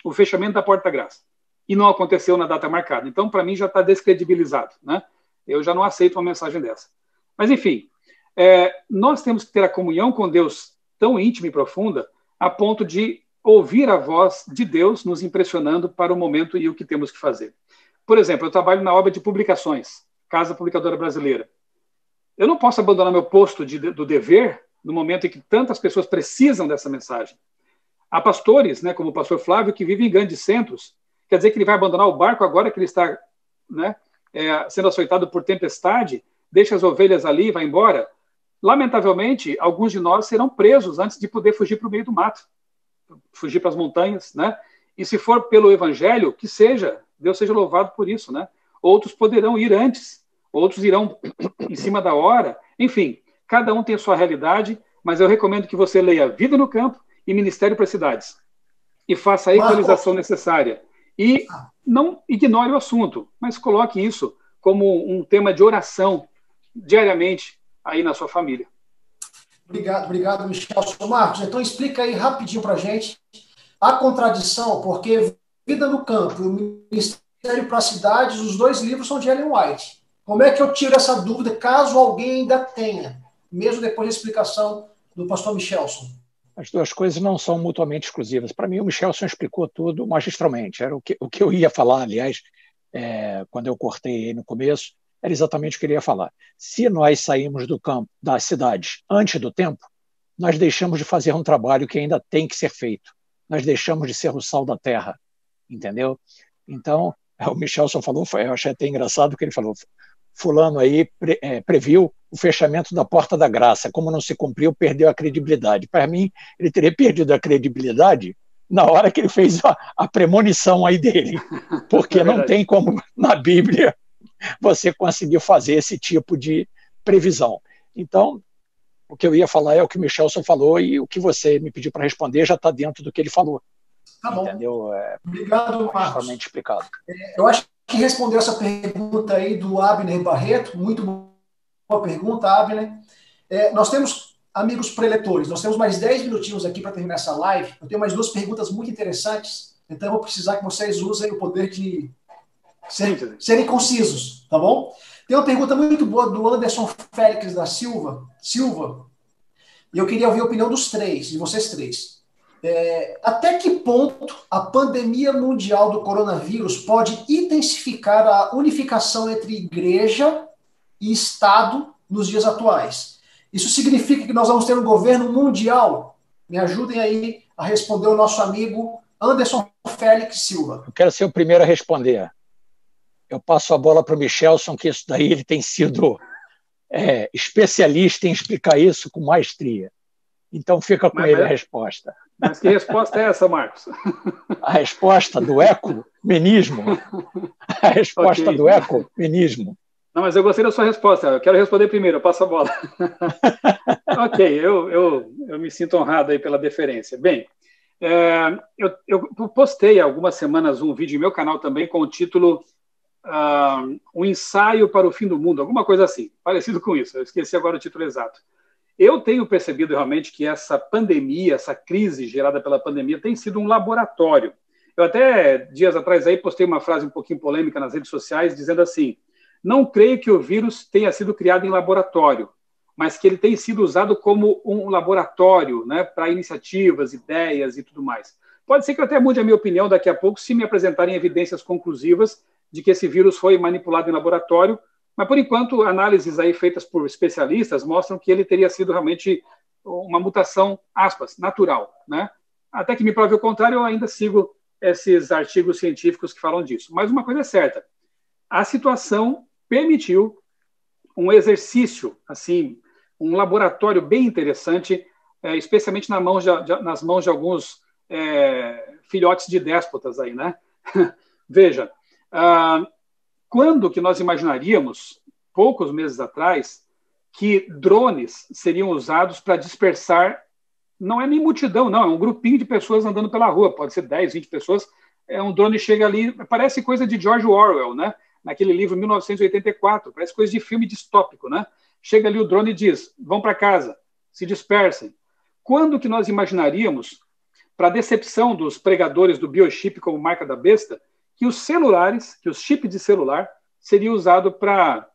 o fechamento da Porta da Graça. E não aconteceu na data marcada. Então, para mim, já está descredibilizado, né? Eu já não aceito uma mensagem dessa. Mas, enfim, nós temos que ter a comunhão com Deus tão íntima e profunda a ponto de ouvir a voz de Deus nos impressionando para o momento e o que temos que fazer. Por exemplo, eu trabalho na obra de publicações, Casa Publicadora Brasileira. Eu não posso abandonar meu posto do dever no momento em que tantas pessoas precisam dessa mensagem. Há pastores, né, como o pastor Flávio, que vivem em grandes centros. Quer dizer que ele vai abandonar o barco agora que ele está, né, sendo açoitado por tempestade, deixa as ovelhas ali e vai embora? Lamentavelmente, alguns de nós serão presos antes de poder fugir para o meio do mato, fugir para as montanhas, né? E se for pelo evangelho, que seja, Deus seja louvado por isso, né? Outros poderão ir antes, outros irão em cima da hora. Enfim, cada um tem a sua realidade, mas eu recomendo que você leia Vida no Campo e Ministério para as Cidades e faça a equalização necessária. E não ignore o assunto, mas coloque isso como um tema de oração diariamente aí na sua família. Obrigado, Michel. Marcos, então explica aí rapidinho para a gente a contradição, porque Vida no Campo e o Ministério para as Cidades, os 2 livros são de Ellen White. Como é que eu tiro essa dúvida, caso alguém ainda tenha, mesmo depois da explicação do pastor Michelson? As 2 coisas não são mutuamente exclusivas. Para mim, o Michelson explicou tudo magistralmente. Era o que eu ia falar, aliás, quando eu cortei no começo, era exatamente o que ele ia falar. Se nós saímos do campo, das cidades, antes do tempo, nós deixamos de fazer um trabalho que ainda tem que ser feito. Nós deixamos de ser o sal da terra, entendeu? Então, o Michelson falou, eu achei até engraçado que ele falou, fulano aí previu o fechamento da Porta da Graça, como não se cumpriu, perdeu a credibilidade. Para mim, ele teria perdido a credibilidade na hora que ele fez a premonição aí dele, porque não tem como, na Bíblia, você conseguir fazer esse tipo de previsão. Então, o que eu ia falar é o que o Michelson falou e o que você me pediu para responder já está dentro do que ele falou. Tá bom. Entendeu? Obrigado, Marcos. Explicado. Eu acho que respondeu essa pergunta aí do Abner Barreto, muito boa pergunta, Abner. Nós temos amigos preletores, nós temos mais 10 minutinhos aqui para terminar essa live. Eu tenho mais 2 perguntas muito interessantes, então eu vou precisar que vocês usem o poder de serem concisos, tá bom? Tem uma pergunta muito boa do Anderson Félix da Silva, e eu queria ouvir a opinião dos três, de vocês três. Até que ponto a pandemia mundial do coronavírus pode intensificar a unificação entre igreja e Estado nos dias atuais? Isso significa que nós vamos ter um governo mundial? Me ajudem aí a responder o nosso amigo Anderson Félix Silva. Eu quero ser o primeiro a responder. Eu passo a bola para o Michelson, que isso daí ele tem sido especialista em explicar isso com maestria. Então fica com ele a resposta. Mas que resposta é essa, Marcos? A resposta do ecumenismo. A resposta okay. Do ecumenismo. Não, mas eu gostei da sua resposta. Eu quero responder primeiro, eu passo a bola. Ok, eu me sinto honrado aí pela deferência. Bem, eu postei há algumas semanas um vídeo em meu canal também com o título Um ensaio para o fim do mundo, alguma coisa assim, parecido com isso. Eu esqueci agora o título exato. Eu tenho percebido realmente que essa pandemia, essa crise gerada pela pandemia tem sido um laboratório. Eu até, dias atrás, aí postei uma frase um pouquinho polêmica nas redes sociais, dizendo assim, não creio que o vírus tenha sido criado em laboratório, mas que ele tem sido usado como um laboratório, né, para iniciativas, ideias e tudo mais. Pode ser que eu até mude a minha opinião daqui a pouco, se me apresentarem evidências conclusivas de que esse vírus foi manipulado em laboratório, mas, por enquanto, análises aí feitas por especialistas mostram que ele teria sido realmente uma mutação, aspas, natural, né? Até que me prove o contrário, eu ainda sigo esses artigos científicos que falam disso. Mas uma coisa é certa, a situação permitiu um exercício, assim, um laboratório bem interessante, especialmente nas mãos de alguns filhotes de déspotas aí, né? Veja, quando que nós imaginaríamos, poucos meses atrás, que drones seriam usados para dispersar, não é nem multidão, não, é um grupinho de pessoas andando pela rua, pode ser 10, 20 pessoas, um drone chega ali, parece coisa de George Orwell, né? Naquele livro 1984, parece coisa de filme distópico, né? Chega ali o drone e diz, vão para casa, se dispersem. Quando que nós imaginaríamos, para decepção dos pregadores do biochip como marca da besta, que os celulares, que os chips de celular, seria usado para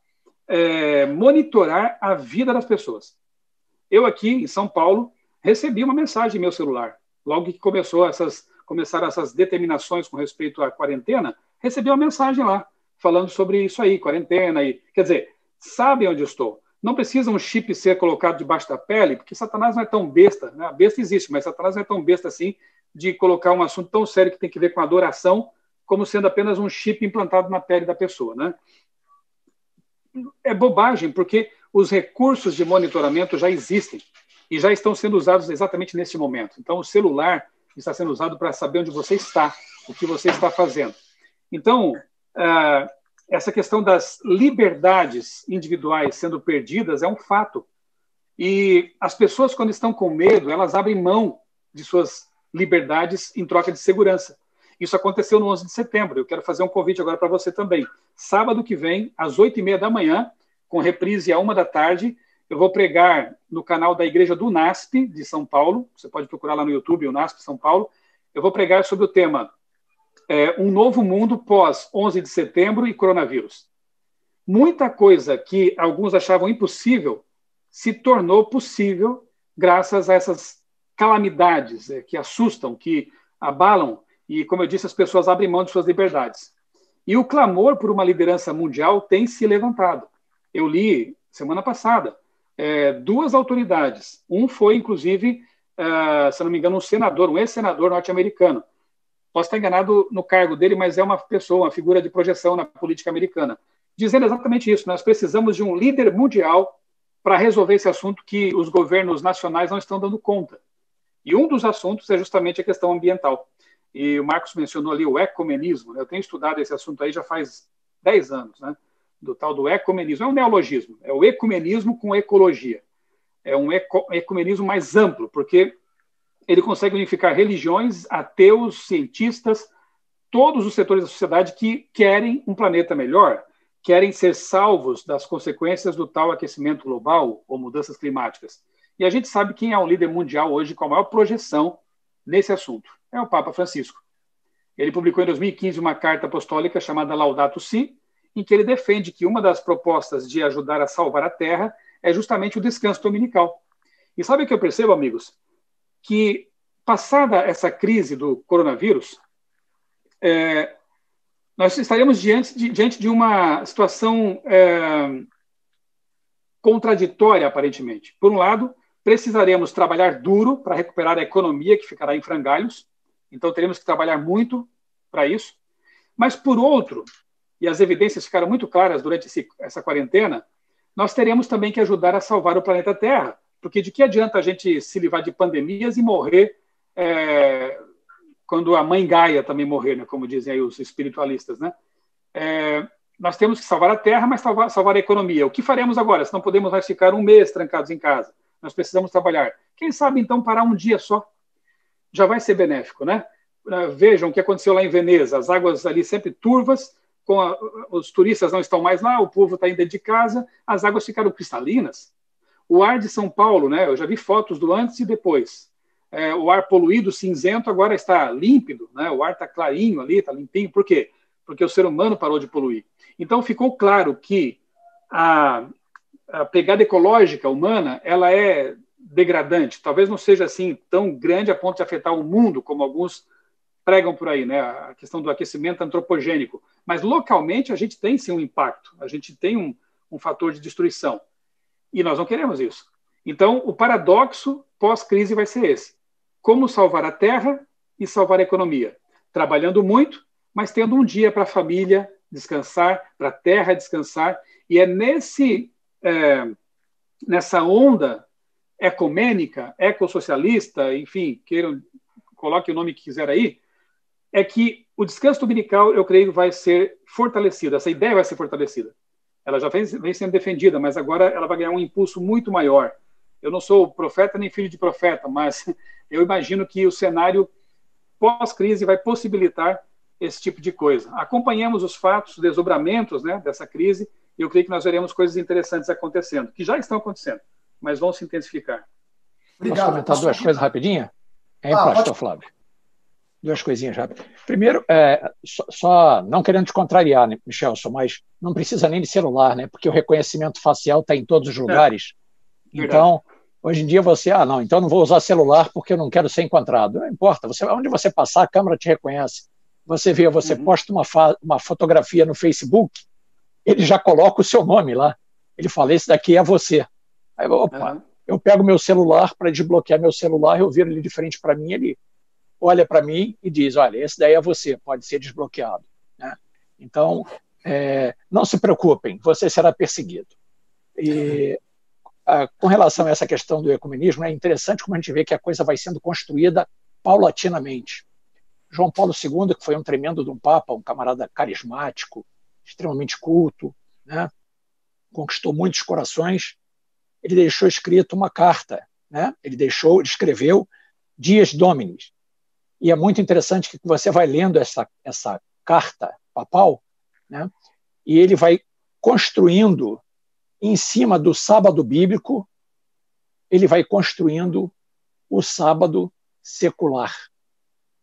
monitorar a vida das pessoas. Eu aqui, em São Paulo, recebi uma mensagem em meu celular. Logo que começaram essas determinações com respeito à quarentena, recebi uma mensagem lá, falando sobre isso aí, quarentena. Quer dizer, sabem onde eu estou. Não precisa um chip ser colocado debaixo da pele, porque Satanás não é tão besta, né? A besta existe, mas Satanás não é tão besta assim de colocar um assunto tão sério que tem que ver com adoração, como sendo apenas um chip implantado na pele da pessoa, né? É bobagem, porque os recursos de monitoramento já existem e já estão sendo usados exatamente nesse momento. Então, o celular está sendo usado para saber onde você está, o que você está fazendo. Então, essa questão das liberdades individuais sendo perdidas é um fato. E as pessoas, quando estão com medo, elas abrem mão de suas liberdades em troca de segurança. Isso aconteceu no 11 de setembro. Eu quero fazer um convite agora para você também. Sábado que vem, às 8h30 da manhã, com reprise à 1 da tarde, eu vou pregar no canal da Igreja do NASP, de São Paulo. Você pode procurar lá no YouTube, o NASP São Paulo. Eu vou pregar sobre o tema Um Novo Mundo pós 11 de setembro e coronavírus. Muita coisa que alguns achavam impossível se tornou possível graças a essas calamidades que assustam, que abalam, e, como eu disse, as pessoas abrem mão de suas liberdades. E o clamor por uma liderança mundial tem se levantado. Eu li, semana passada, 2 autoridades. Um foi, inclusive, se não me engano, um ex-senador norte-americano. Posso estar enganado no cargo dele, mas é uma pessoa, uma figura de projeção na política americana, dizendo exatamente isso. Nós precisamos de um líder mundial para resolver esse assunto que os governos nacionais não estão dando conta. E um dos assuntos é justamente a questão ambiental. E o Marcos mencionou ali o ecumenismo, né? Eu tenho estudado esse assunto aí já faz 10 anos, né? Do tal do ecumenismo. É um neologismo, é o ecumenismo com ecologia. É um ecumenismo mais amplo, porque ele consegue unificar religiões, ateus, cientistas, todos os setores da sociedade que querem um planeta melhor, querem ser salvos das consequências do tal aquecimento global ou mudanças climáticas. E a gente sabe quem é o líder mundial hoje com a maior projeção nesse assunto. É o Papa Francisco. Ele publicou em 2015 uma carta apostólica chamada Laudato Si, em que ele defende que uma das propostas de ajudar a salvar a Terra é justamente o descanso dominical. E sabe o que eu percebo, amigos? Que, passada essa crise do coronavírus, nós estaremos diante de uma situação contraditória, aparentemente. Por um lado, precisaremos trabalhar duro para recuperar a economia que ficará em frangalhos, então teremos que trabalhar muito para isso. Mas, por outro, e as evidências ficaram muito claras durante essa quarentena, nós teremos também que ajudar a salvar o planeta Terra, porque de que adianta a gente se livrar de pandemias e morrer quando a mãe Gaia também morrer, né, como dizem aí os espiritualistas, né? Nós temos que salvar a Terra, mas salvar a economia. O que faremos agora? Se não podemos mais ficar um mês trancados em casa, nós precisamos trabalhar. Quem sabe, então, parar um dia só? Já vai ser benéfico, né? Vejam o que aconteceu lá em Veneza. As águas ali sempre turvas, os turistas não estão mais lá, o povo está dentro de casa, as águas ficaram cristalinas. O ar de São Paulo, né? Eu já vi fotos do antes e depois. O ar poluído, cinzento, agora está límpido, né? O ar está clarinho ali, está limpinho. Por quê? Porque o ser humano parou de poluir. Então, ficou claro que a pegada ecológica humana ela é degradante. Talvez não seja assim tão grande a ponto de afetar o mundo, como alguns pregam por aí, né? A questão do aquecimento antropogênico. Mas, localmente, a gente tem, sim, um impacto. A gente tem um fator de destruição. E nós não queremos isso. Então, o paradoxo pós-crise vai ser esse. Como salvar a Terra e salvar a economia? Trabalhando muito, mas tendo um dia para a família descansar, para a Terra descansar. E é nessa onda ecumênica, ecossocialista, enfim, coloque o nome que quiser aí, é que o descanso dominical, eu creio, vai ser fortalecido. Essa ideia vai ser fortalecida. Ela já vem sendo defendida, mas agora ela vai ganhar um impulso muito maior. Eu não sou profeta nem filho de profeta, mas eu imagino que o cenário pós-crise vai possibilitar esse tipo de coisa. Acompanhamos os fatos, os desdobramentos, né, dessa crise, e eu creio que nós veremos coisas interessantes acontecendo, que já estão acontecendo, mas vão se intensificar. Obrigado. Posso comentar duas coisas rapidinho? Pastor Flávio? Duas coisinhas rápidas. Primeiro, só não querendo te contrariar, né, Michelson, mas não precisa nem de celular, né? Porque o reconhecimento facial está em todos os lugares. Então, hoje em dia então não vou usar celular porque eu não quero ser encontrado. Não importa, onde você passar, a câmera te reconhece. Você posta uma fotografia no Facebook, ele já coloca o seu nome lá. Ele fala, esse daqui é você. Aí, eu pego meu celular para desbloquear meu celular, eu viro ele de frente para mim, ele olha para mim e diz, olha, esse daí é você, pode ser desbloqueado. Né? Então, não se preocupem, você será perseguido. E com relação a essa questão do ecumenismo, é interessante como a gente vê que a coisa vai sendo construída paulatinamente. João Paulo II, que foi um tremendo de um papa, um camarada carismático, extremamente culto, né? Conquistou muitos corações, ele deixou escrito uma carta, né? Ele escreveu Dies Domini. E é muito interessante que você vai lendo essa carta papal, né? E ele vai construindo, em cima do sábado bíblico, ele vai construindo o sábado secular,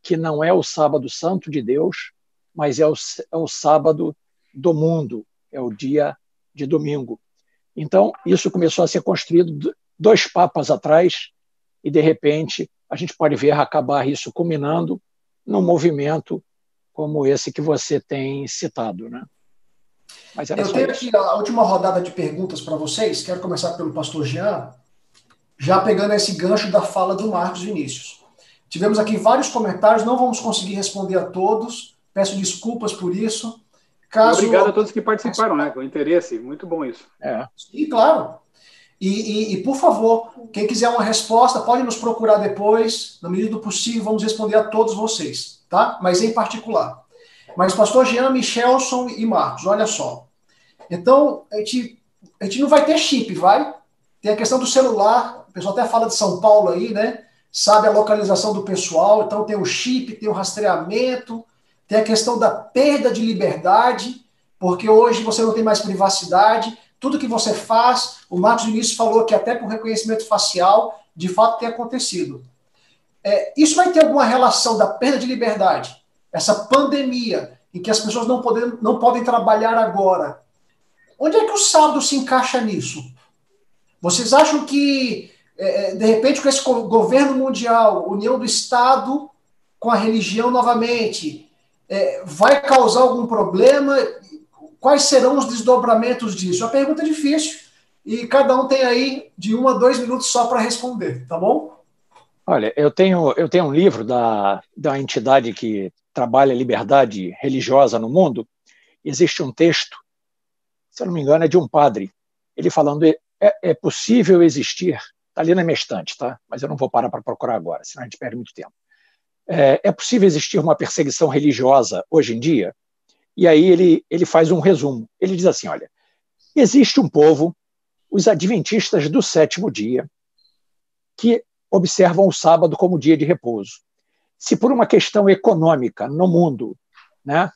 que não é o sábado santo de Deus, mas é o sábado do mundo, é o dia de domingo. Então, isso começou a ser construído 2 papas atrás, e, de repente, a gente pode ver acabar isso culminando num movimento como esse que você tem citado, né? Mas eu tenho aqui a última rodada de perguntas para vocês. Quero começar pelo pastor Jean, já pegando esse gancho da fala do Marcos Vinícius. Tivemos aqui vários comentários, não vamos conseguir responder a todos, peço desculpas por isso. Obrigado a todos que participaram, né? Com interesse, muito bom isso. Sim, claro. E, por favor, quem quiser uma resposta, pode nos procurar depois. Na medida do possível, vamos responder a todos vocês, tá? Mas em particular. Mas pastor Jean, Michelson e Marcos, olha só. Então, a gente não vai ter chip, vai? Tem a questão do celular, o pessoal até fala de São Paulo aí, né? Sabe a localização do pessoal, então tem o chip, tem o rastreamento, tem a questão da perda de liberdade, porque hoje você não tem mais privacidade. Tudo que você faz, o Marcos Vinícius falou que até com reconhecimento facial, de fato tem acontecido. Isso vai ter alguma relação da perda de liberdade, essa pandemia, em que as pessoas não podem trabalhar agora. Onde é que o sábado se encaixa nisso? Vocês acham que, de repente, com esse governo mundial, união do Estado com a religião novamente, vai causar algum problema? Quais serão os desdobramentos disso? A pergunta é difícil e cada um tem aí de 1 a 2 minutos só para responder, tá bom? Olha, eu tenho um livro da entidade que trabalha a liberdade religiosa no mundo. Existe um texto, se eu não me engano, é de um padre, ele falando, é possível existir, está ali na minha estante, tá? Mas eu não vou parar para procurar agora, senão a gente perde muito tempo. É possível existir uma perseguição religiosa hoje em dia? E aí ele faz um resumo. Ele diz assim, olha, existe um povo, os adventistas do 7º dia, que observam o sábado como dia de repouso. Se por uma questão econômica no mundo, né,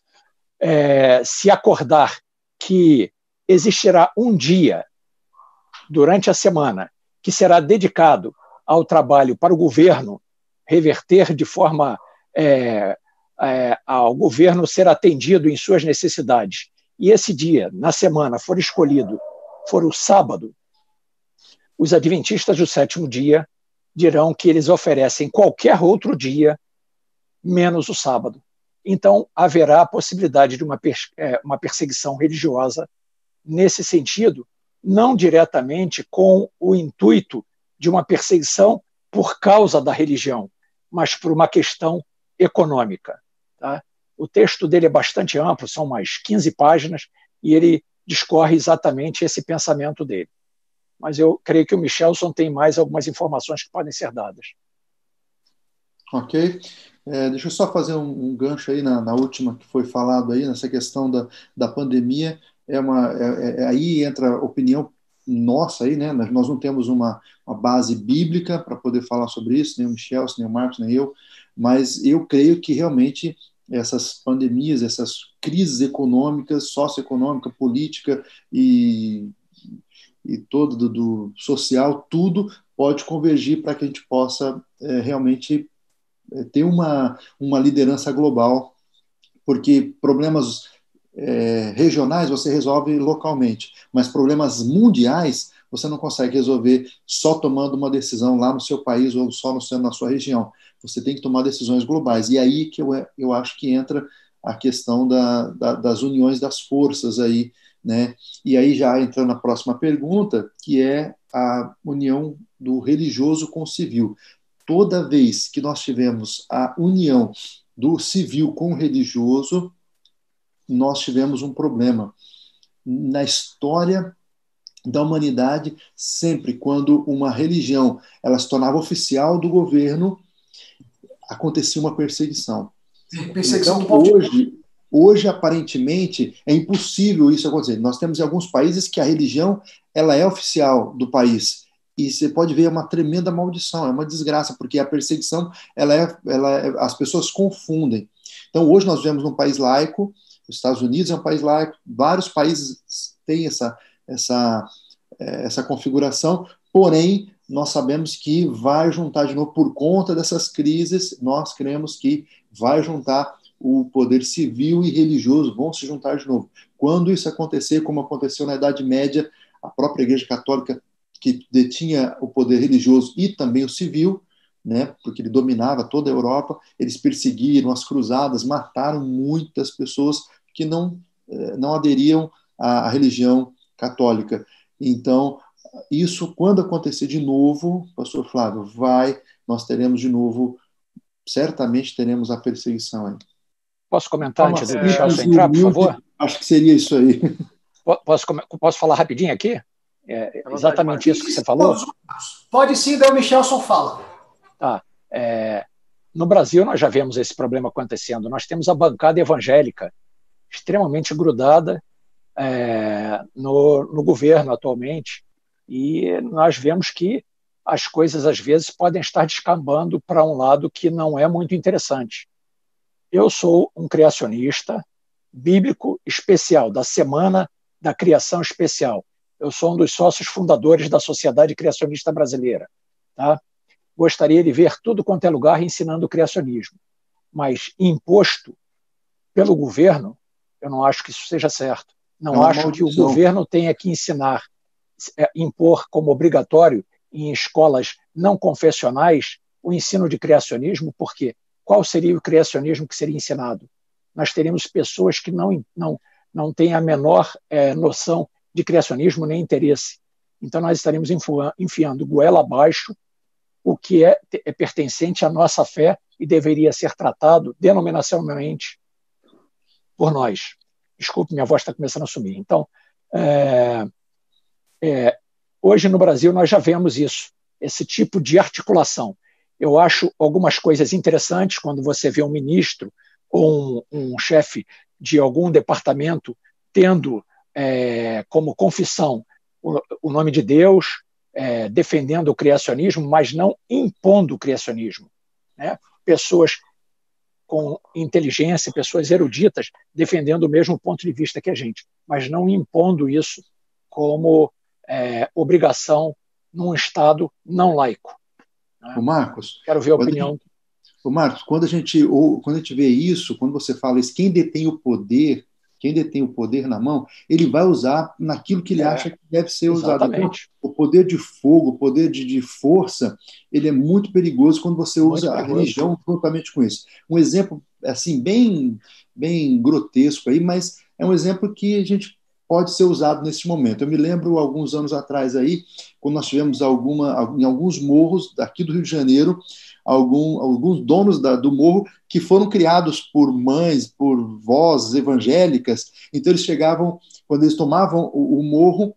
se acordar que existirá um dia durante a semana que será dedicado ao trabalho para o governo reverter de forma ao governo ser atendido em suas necessidades, e esse dia, na semana, for escolhido, for o sábado, os adventistas do 7º dia dirão que eles oferecem qualquer outro dia, menos o sábado. Então, haverá a possibilidade de uma perseguição religiosa nesse sentido, não diretamente com o intuito de uma perseguição por causa da religião, mas por uma questão econômica. Tá? O texto dele é bastante amplo, são mais 15 páginas, e ele discorre exatamente esse pensamento dele. Mas eu creio que o Michelson tem mais algumas informações que podem ser dadas. Ok. Deixa eu só fazer um gancho aí na última que foi falado aí, nessa questão da pandemia. Aí entra a opinião nossa aí, né? Nós não temos uma base bíblica para poder falar sobre isso, nem o Michelson, nem o Marcos, nem eu, mas eu creio que realmente essas pandemias, essas crises econômicas, socioeconômica, política e todo do social, tudo pode convergir para que a gente possa realmente ter uma liderança global, porque problemas regionais você resolve localmente, mas problemas mundiais você não consegue resolver só tomando uma decisão lá no seu país ou só na sua região. Você tem que tomar decisões globais. E aí que eu acho que entra a questão das uniões das forças aí, né? E aí já entrando na próxima pergunta, que é a união do religioso com o civil. Toda vez que nós tivemos a união do civil com o religioso, nós tivemos um problema. Na história da humanidade, sempre quando uma religião ela se tornava oficial do governo, acontecia uma perseguição. Então, hoje, aparentemente, é impossível isso acontecer. Nós temos alguns países que a religião ela é oficial do país. E você pode ver, é uma tremenda maldição, é uma desgraça, porque a perseguição, as pessoas confundem. Então, hoje nós vivemos num país laico, os Estados Unidos é um país laico, vários países têm essa configuração, porém, nós sabemos que vai juntar de novo, por conta dessas crises, nós cremos que vai juntar o poder civil e religioso, vão se juntar de novo. Quando isso acontecer, como aconteceu na Idade Média, a própria Igreja Católica, que detinha o poder religioso e também o civil, né, porque ele dominava toda a Europa, eles perseguiram as cruzadas, mataram muitas pessoas que não aderiam à religião católica. Então, isso, quando acontecer de novo, pastor Flávio, nós teremos de novo, certamente teremos a perseguição aí. Posso comentar antes do Michelson entrar, por favor? Acho que seria isso aí. Posso falar rapidinho aqui? Exatamente isso que você falou? Pode sim, daí o Michelson fala. Tá. No Brasil, nós já vemos esse problema acontecendo. Nós temos a bancada evangélica extremamente grudada no governo atualmente, e nós vemos que as coisas, às vezes, podem estar descambando para um lado que não é muito interessante. Eu sou um criacionista bíblico especial, da Semana da Criação Especial. Eu sou um dos sócios fundadores da Sociedade Criacionista Brasileira. Tá? Gostaria de ver tudo quanto é lugar ensinando o criacionismo. Mas imposto pelo governo, eu não acho que isso seja certo. Não acho que o governo tenha que impor como obrigatório em escolas não confessionais o ensino de criacionismo, porque qual seria o criacionismo que seria ensinado? Nós teríamos pessoas que não têm a menor noção de criacionismo nem interesse. Então, nós estaríamos enfiando goela abaixo o que é pertencente à nossa fé e deveria ser tratado denominacionalmente por nós. Desculpe, minha voz está começando a sumir. Então, hoje no Brasil nós já vemos isso, esse tipo de articulação. Eu acho algumas coisas interessantes quando você vê um ministro ou um chefe de algum departamento tendo como confissão o nome de Deus, defendendo o criacionismo, mas não impondo o criacionismo, né? Pessoas com inteligência, pessoas eruditas, defendendo o mesmo ponto de vista que a gente, mas não impondo isso como obrigação num Estado não laico. O Marcos, quero ver a opinião. O Marcos, quando a gente vê isso, quando você fala isso, quem detém o poder na mão, ele vai usar naquilo que ele acha que deve ser usado. Então, o poder de fogo, o poder de força, ele é muito perigoso quando você usa a religião juntamente com isso. Um exemplo assim bem grotesco aí, mas é um exemplo que a gente pode ser usado nesse momento. Eu me lembro alguns anos atrás aí, quando nós tivemos em alguns morros daqui do Rio de Janeiro, alguns donos do morro que foram criados por mães, por vós evangélicas. Então eles chegavam, quando eles tomavam o morro,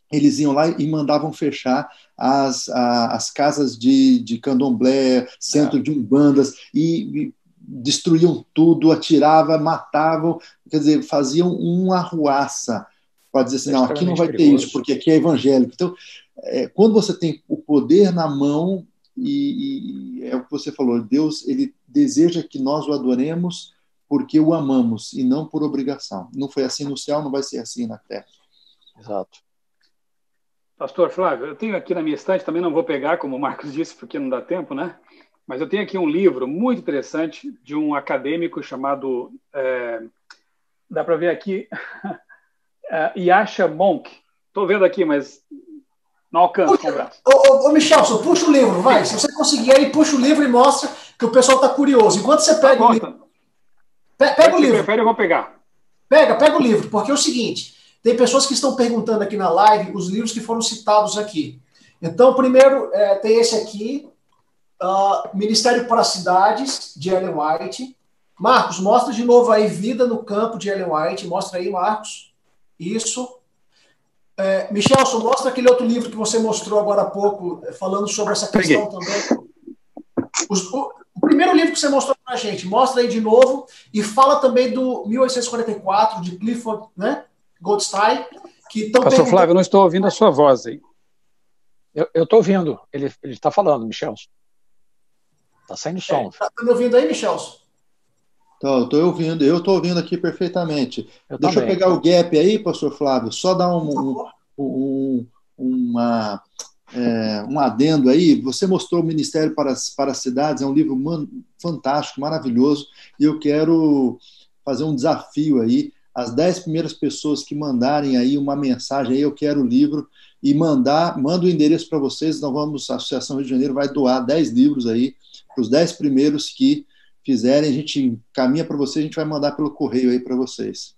eles iam lá e mandavam fechar as casas de candomblé, centro de umbandas, e destruíam tudo, atiravam, matavam, quer dizer, faziam uma arruaça para dizer assim, não, aqui não vai ter isso, porque aqui é evangélico. Então, quando você tem o poder na mão, e é o que você falou, Deus, ele deseja que nós o adoremos porque o amamos e não por obrigação. Não foi assim no céu, não vai ser assim na terra. Exato. Pastor Flávio, eu tenho aqui na minha estante, também não vou pegar, como o Marcos disse, porque não dá tempo, né? Mas eu tenho aqui um livro muito interessante de um acadêmico chamado, dá para ver aqui, Yasha Monk. Estou vendo aqui, mas não alcanço com o braço. Ô, Michelson, puxa o livro, vai. Se você conseguir aí, puxa o livro e mostra que o pessoal está curioso. Enquanto você pega o livro... Pega o livro. Se prefere, eu vou pegar. Pega o livro, porque é o seguinte, tem pessoas que estão perguntando aqui na live os livros que foram citados aqui. Então, primeiro, tem esse aqui, Ministério para as Cidades, de Ellen White. Marcos, mostra de novo aí Vida no Campo, de Ellen White. Mostra aí, Marcos. Isso. Michelson, mostra aquele outro livro que você mostrou agora há pouco, falando sobre essa questão também. O primeiro livro que você mostrou para a gente, mostra aí de novo e fala também do 1844, de Clifford, né? Goldstein. Pastor Flávio, eu não estou ouvindo a sua voz aí. Eu estou ouvindo. Ele está falando, Michelson. Está saindo som. Está me ouvindo aí, Michelson? Estou ouvindo. Eu estou ouvindo aqui perfeitamente. Deixa eu pegar o gap aí, pastor Flávio, só dar um adendo aí. Você mostrou o Ministério para as Cidades, é um livro fantástico, maravilhoso, e eu quero fazer um desafio aí. As 10 primeiras pessoas que mandarem aí uma mensagem aí, eu quero o livro, e manda o endereço para vocês. Nós vamos, a Associação Rio de Janeiro vai doar 10 livros aí, para os 10 primeiros que fizerem, a gente caminha para vocês, a gente vai mandar pelo correio aí para vocês.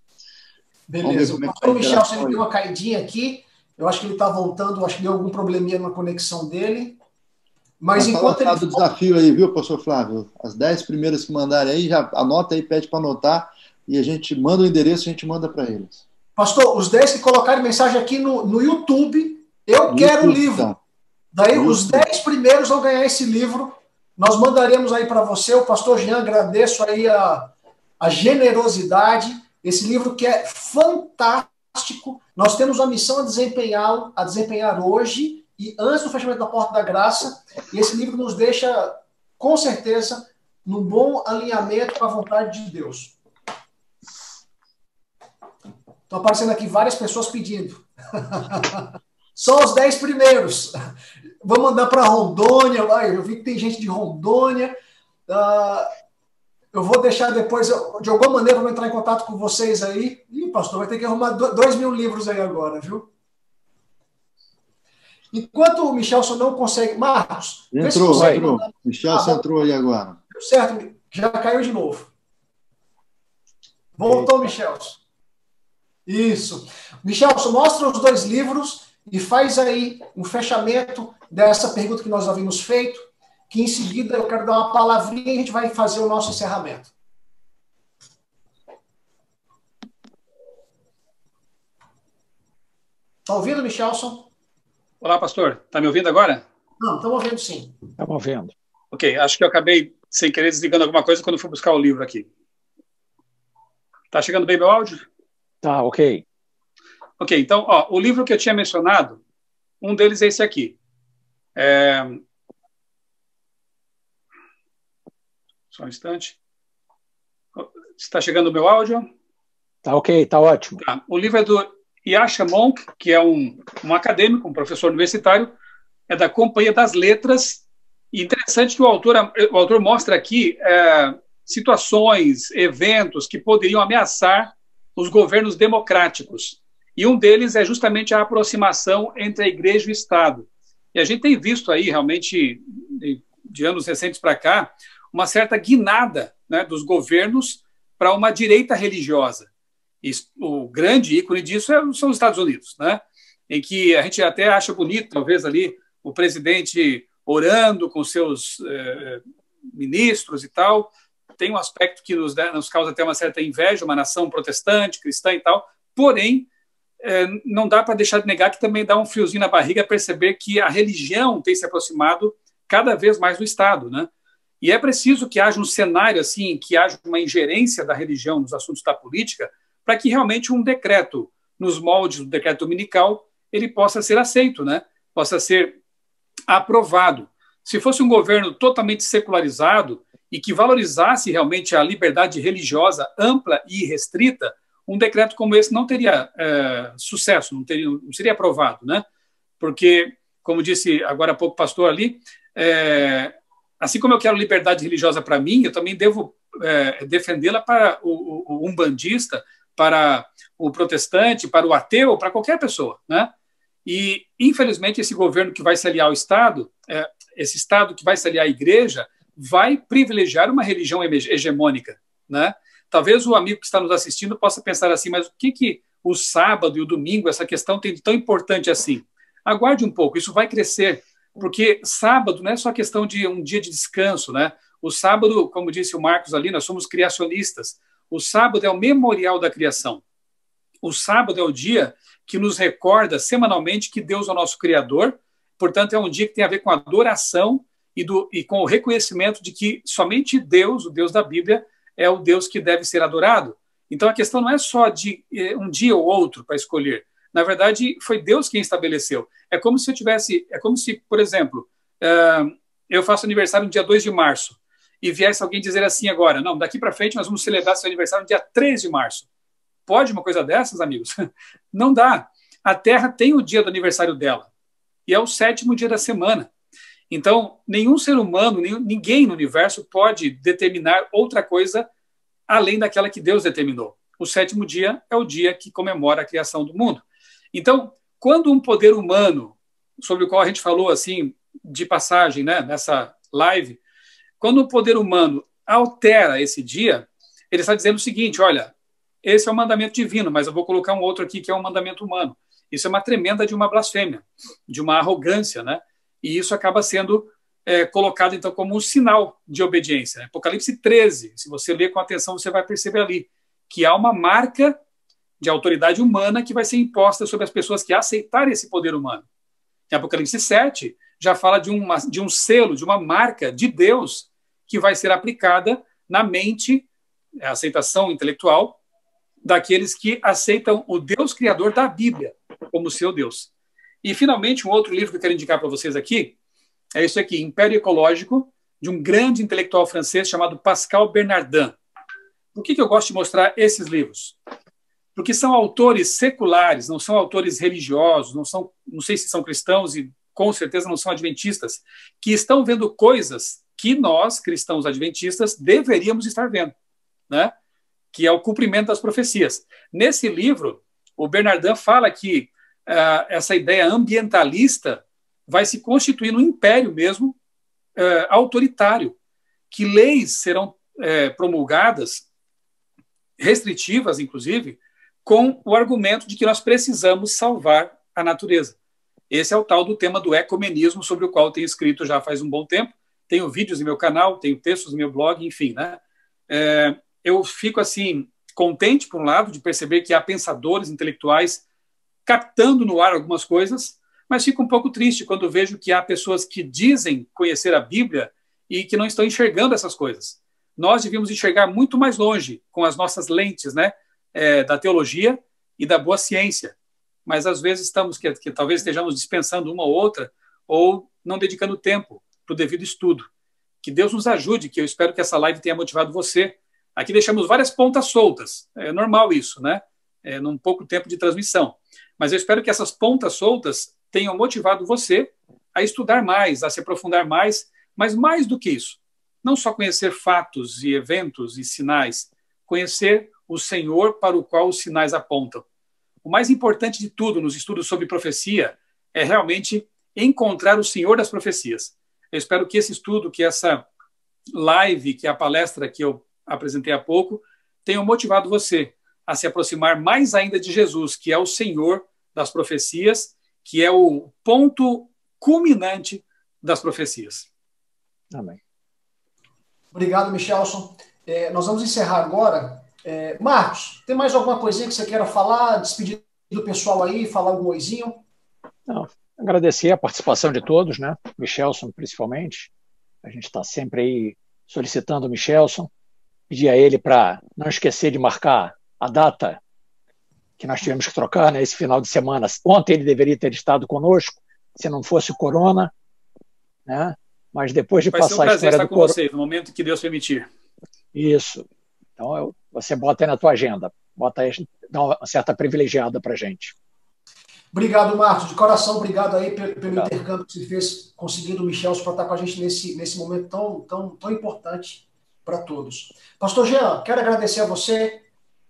Beleza. O pastor Michel, ele deu uma caidinha aqui, eu acho que ele está voltando, acho que deu algum probleminha na conexão dele. Mas enquanto ele... o desafio aí, viu, pastor Flávio? As 10 primeiras que mandarem aí, já anota aí, pede para anotar, e a gente manda o endereço, a gente manda para eles. Pastor, os 10 que colocarem mensagem aqui no YouTube, eu quero o livro. Então. Daí os 10 primeiros vão ganhar esse livro. Nós mandaremos aí para você. O pastor Jean, agradeço aí a generosidade. Esse livro que é fantástico. Nós temos uma missão a desempenhar hoje e antes do fechamento da Porta da Graça. E esse livro nos deixa, com certeza, num bom alinhamento com a vontade de Deus. Estão aparecendo aqui várias pessoas pedindo. Só os 10 primeiros. Vou mandar para Rondônia. Eu vi que tem gente de Rondônia. Eu vou deixar depois, de alguma maneira, eu vou entrar em contato com vocês aí. Ih, pastor, vai ter que arrumar 2.000 livros aí agora, viu? Enquanto o Michelson não consegue... Marcos, vê se consegue Entrou. mandar... Michelson entrou aí agora. Certo, já caiu de novo. Voltou, Michelson. Isso. Michelson, mostra os 2 livros e faz aí um fechamento dessa pergunta que nós havíamos feito, que em seguida eu quero dar uma palavrinha e a gente vai fazer o nosso encerramento. Está ouvindo, Michelson? Olá, pastor. Está me ouvindo agora? Não, estamos ouvindo sim. Estamos ouvindo. Ok, acho que eu acabei, sem querer, desligando alguma coisa quando fui buscar o livro aqui. Está chegando bem meu áudio? Tá, ok. Ok, então, o livro que eu tinha mencionado, um deles é esse aqui. Só um instante. Está chegando o meu áudio? Tá ok, tá ótimo. Tá. O livro é do Yasha Monk, que é um acadêmico, um professor universitário, é da Companhia das Letras. E interessante que o autor mostra aqui situações, eventos que poderiam ameaçar os governos democráticos. E um deles é justamente a aproximação entre a igreja e o Estado. E a gente tem visto aí, realmente, de anos recentes para cá, uma certa guinada, né, dos governos para uma direita religiosa. E o grande ícone disso são os Estados Unidos, né, em que a gente até acha bonito, talvez, ali, o presidente orando com seus ministros e tal. Tem um aspecto que nos causa até uma certa inveja, uma nação protestante, cristã e tal. Porém, não dá para deixar de negar que também dá um friozinho na barriga perceber que a religião tem se aproximado cada vez mais do Estado, né? E é preciso que haja um cenário assim, que haja uma ingerência da religião nos assuntos da política, para que realmente um decreto, nos moldes do decreto dominical, ele possa ser aceito, né? Possa ser aprovado. Se fosse um governo totalmente secularizado e que valorizasse realmente a liberdade religiosa ampla e restrita, um decreto como esse não teria sucesso, não seria aprovado, né? Porque, como disse agora há pouco o pastor ali, assim como eu quero liberdade religiosa para mim, eu também devo defendê-la para o umbandista, para o protestante, para o ateu, para qualquer pessoa, né? E, infelizmente, esse governo que vai se aliar ao Estado, esse Estado que vai se aliar à igreja, vai privilegiar uma religião hegemônica, né? Talvez o amigo que está nos assistindo possa pensar assim, mas o que o sábado e o domingo, essa questão tem de tão importante assim? Aguarde um pouco, isso vai crescer, porque sábado não é só questão de um dia de descanso, né? O sábado, como disse o Marcos ali, nós somos criacionistas. O sábado é o memorial da criação. O sábado é o dia que nos recorda semanalmente que Deus é o nosso Criador, portanto, é um dia que tem a ver com a adoração e com o reconhecimento de que somente Deus, o Deus da Bíblia, é o Deus que deve ser adorado. Então, a questão não é só de um dia ou outro para escolher. Na verdade, foi Deus quem estabeleceu. É como se, por exemplo, eu faço aniversário no dia 2 de março e viesse alguém dizer assim agora, não, daqui para frente nós vamos celebrar seu aniversário no dia 3 de março. Pode uma coisa dessas, amigos? Não dá. A Terra tem o dia do aniversário dela e é o 7º dia da semana. Então, nenhum ser humano, ninguém no universo pode determinar outra coisa além daquela que Deus determinou. O 7º dia é o dia que comemora a criação do mundo. Então, quando um poder humano, sobre o qual a gente falou assim de passagem, né, nessa live, quando um poder humano altera esse dia, ele está dizendo o seguinte, olha, esse é o mandamento divino, mas eu vou colocar um outro aqui que é um mandamento humano. Isso é uma tremenda de uma blasfêmia, de uma arrogância, né? E isso acaba sendo colocado, então, como um sinal de obediência. Apocalipse 13, se você ler com atenção, você vai perceber ali que há uma marca de autoridade humana que vai ser imposta sobre as pessoas que aceitarem esse poder humano. Em Apocalipse 7, já fala de um selo, de uma marca de Deus que vai ser aplicada na mente, a aceitação intelectual, daqueles que aceitam o Deus criador da Bíblia como seu Deus. E, finalmente, um outro livro que eu quero indicar para vocês aqui é isso aqui, Império Ecológico, de um grande intelectual francês chamado Pascal Bernardin. Por que eu gosto de mostrar esses livros? Porque são autores seculares, não são autores religiosos, não sei se são cristãos e com certeza não são adventistas, que estão vendo coisas que nós, cristãos adventistas, deveríamos estar vendo, né? Que é o cumprimento das profecias. Nesse livro, o Bernardin fala que essa ideia ambientalista vai se constituir num império mesmo autoritário, que leis serão promulgadas, restritivas, inclusive, com o argumento de que nós precisamos salvar a natureza. Esse é o tal do tema do ecumenismo, sobre o qual eu tenho escrito já faz um bom tempo. Tenho vídeos no meu canal, tenho textos no meu blog, enfim, né? Eu fico, assim, contente, por um lado, de perceber que há pensadores intelectuais captando no ar algumas coisas, mas fico um pouco triste quando vejo que há pessoas que dizem conhecer a Bíblia e que não estão enxergando essas coisas. Nós devíamos enxergar muito mais longe com as nossas lentes, né, da teologia e da boa ciência. Mas, às vezes, estamos que talvez estejamos dispensando uma ou outra ou não dedicando tempo para o devido estudo. Que Deus nos ajude, que eu espero que essa live tenha motivado você. Aqui deixamos várias pontas soltas. É normal isso, né? Num pouco tempo de transmissão. Mas eu espero que essas pontas soltas tenham motivado você a estudar mais, a se aprofundar mais, mas mais do que isso. Não só conhecer fatos e eventos e sinais, conhecer o Senhor para o qual os sinais apontam. O mais importante de tudo nos estudos sobre profecia é realmente encontrar o Senhor das profecias. Eu espero que esse estudo, que essa live, que a palestra que eu apresentei há pouco, tenham motivado você a se aproximar mais ainda de Jesus, que é o Senhor das profecias, que é o ponto culminante das profecias. Amém. Obrigado, Michelson. Nós vamos encerrar agora. Marcos, tem mais alguma coisinha que você queira falar? Despedir do pessoal aí, falar algum oizinho? Não, agradecer a participação de todos, né? Michelson, principalmente. A gente está sempre aí solicitando o Michelson. Pedir a ele para não esquecer de marcar a data que nós tivemos que trocar, né, esse final de semana. Ontem ele deveria ter estado conosco, se não fosse o corona, né? Mas depois de passar a história do corona... Vai ser um prazer estar com vocês, no momento que Deus permitir. Isso. Então, você bota aí na tua agenda. Bota aí, dá uma certa privilegiada para a gente. Obrigado, Marcos. De coração, obrigado aí pelo intercâmbio que você fez, conseguindo o Michelson para estar com a gente nesse momento tão importante para todos. Pastor Jean, quero agradecer a você,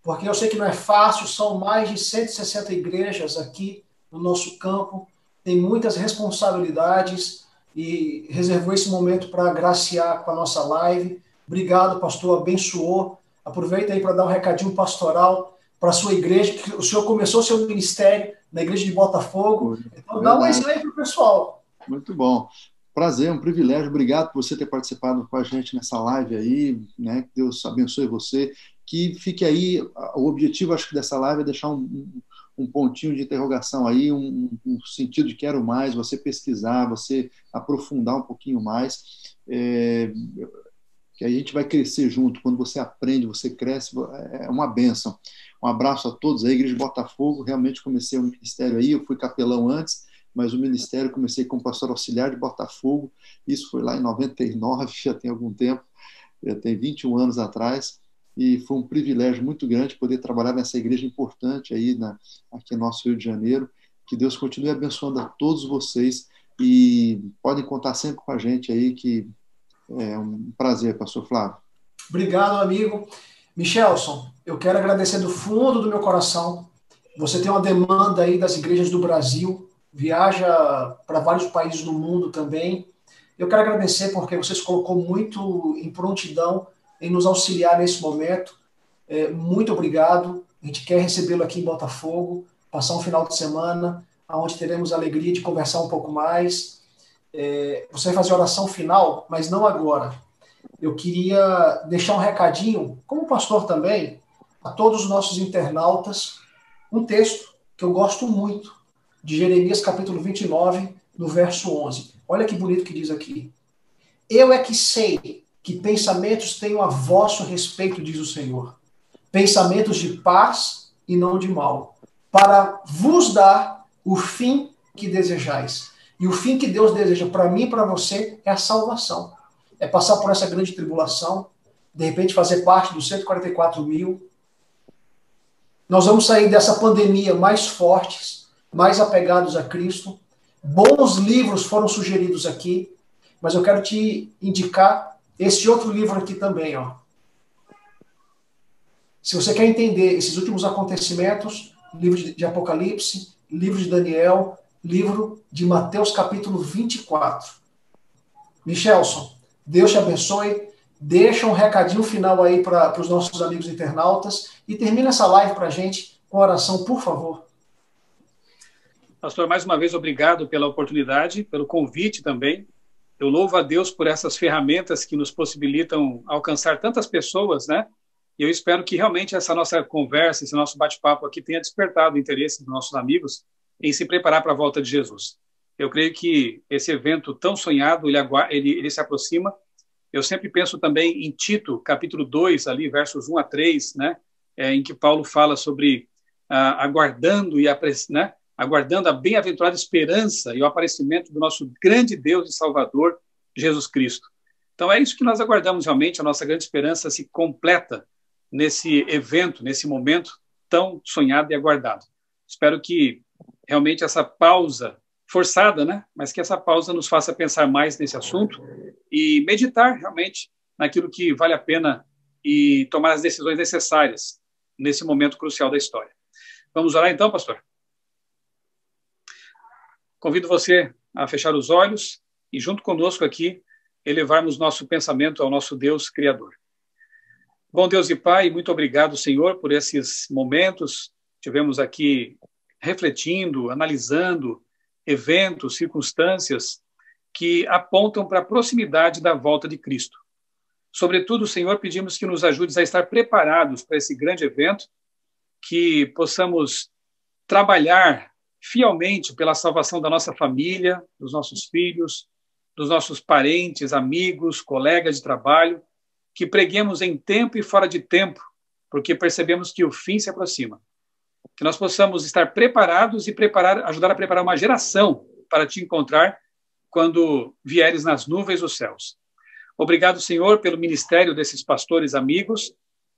porque eu sei que não é fácil, são mais de 160 igrejas aqui no nosso campo, tem muitas responsabilidades e reservou esse momento para agraciar com a nossa live. Obrigado, pastor, abençoou. Aproveita aí para dar um recadinho pastoral para a sua igreja, que o senhor começou seu ministério na igreja de Botafogo. Então dá um exemplo aí para o pessoal. Muito bom. Prazer, um privilégio. Obrigado por você ter participado com a gente nessa live aí, né? Que Deus abençoe você. Que fique aí, o objetivo, acho que dessa live é deixar um pontinho de interrogação aí, um sentido de quero mais, você pesquisar, você aprofundar um pouquinho mais, que a gente vai crescer junto. Quando você aprende, você cresce, é uma bênção. Um abraço a todos aí, Igreja de Botafogo. Realmente comecei o ministério aí, eu fui capelão antes, mas o ministério comecei como pastor auxiliar de Botafogo. Isso foi lá em 99, já tem algum tempo, já tem 21 anos atrás, e foi um privilégio muito grande poder trabalhar nessa igreja importante aí aqui no nosso Rio de Janeiro. Que Deus continue abençoando a todos vocês e podem contar sempre com a gente aí, que é um prazer, pastor Flávio. Obrigado, amigo. Michelson, eu quero agradecer do fundo do meu coração. Você tem uma demanda aí das igrejas do Brasil, viaja para vários países do mundo também. Eu quero agradecer porque você se colocou muito em prontidão em nos auxiliar nesse momento. Muito obrigado. A gente quer recebê-lo aqui em Botafogo, passar um final de semana, onde teremos a alegria de conversar um pouco mais. Você vai fazer a oração final, mas não agora. Eu queria deixar um recadinho, como pastor também, a todos os nossos internautas, um texto que eu gosto muito, de Jeremias capítulo 29, no verso 11. Olha que bonito que diz aqui. Eu é que sei que pensamentos tenho a vosso respeito, diz o Senhor. Pensamentos de paz e não de mal, para vos dar o fim que desejais. E o fim que Deus deseja para mim e para você é a salvação. É passar por essa grande tribulação, de repente fazer parte dos 144 mil. Nós vamos sair dessa pandemia mais fortes, mais apegados a Cristo. Bons livros foram sugeridos aqui. mas eu quero te indicar esse outro livro aqui também, ó. Se você quer entender esses últimos acontecimentos, livro de Apocalipse, livro de Daniel, livro de Mateus capítulo 24. Michelson, Deus te abençoe. Deixa um recadinho final aí para os nossos amigos internautas e termina essa live para a gente com oração, por favor. Pastor, mais uma vez, obrigado pela oportunidade, pelo convite também. Eu louvo a Deus por essas ferramentas que nos possibilitam alcançar tantas pessoas, né? E eu espero que realmente essa nossa conversa, esse nosso bate-papo aqui tenha despertado o interesse dos nossos amigos em se preparar para a volta de Jesus. Eu creio que esse evento tão sonhado, ele se aproxima. Eu sempre penso também em Tito, capítulo 2, ali, versos 1 a 3, né? Em que Paulo fala sobre aguardando a bem-aventurada esperança e o aparecimento do nosso grande Deus e Salvador, Jesus Cristo. Então é isso que nós aguardamos realmente, a nossa grande esperança se completa nesse evento, nesse momento tão sonhado e aguardado. Espero que realmente essa pausa forçada, né? Mas que essa pausa nos faça pensar mais nesse assunto e meditar realmente naquilo que vale a pena e tomar as decisões necessárias nesse momento crucial da história. Vamos orar então, pastor? Convido você a fechar os olhos e junto conosco aqui elevarmos nosso pensamento ao nosso Deus Criador. Bom Deus e Pai, muito obrigado, Senhor, por esses momentos. Tivemos aqui refletindo, analisando eventos, circunstâncias que apontam para a proximidade da volta de Cristo. Sobretudo, Senhor, pedimos que nos ajudes a estar preparados para esse grande evento, que possamos trabalhar fielmente pela salvação da nossa família, dos nossos filhos, dos nossos parentes, amigos, colegas de trabalho, que preguemos em tempo e fora de tempo, porque percebemos que o fim se aproxima. Que nós possamos estar preparados e ajudar a preparar uma geração para te encontrar quando vieres nas nuvens dos céus. Obrigado, Senhor, pelo ministério desses pastores amigos,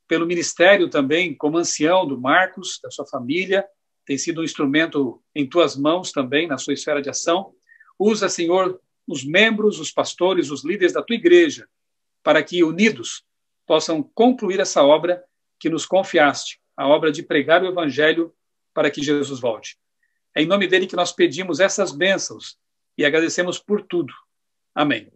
pelo ministério também como ancião do Marcos, da sua família, tem sido um instrumento em tuas mãos também, na sua esfera de ação. Usa, Senhor, os membros, os pastores, os líderes da tua igreja, para que, unidos, possam concluir essa obra que nos confiaste, a obra de pregar o Evangelho para que Jesus volte. É em nome dele que nós pedimos essas bênçãos e agradecemos por tudo. Amém.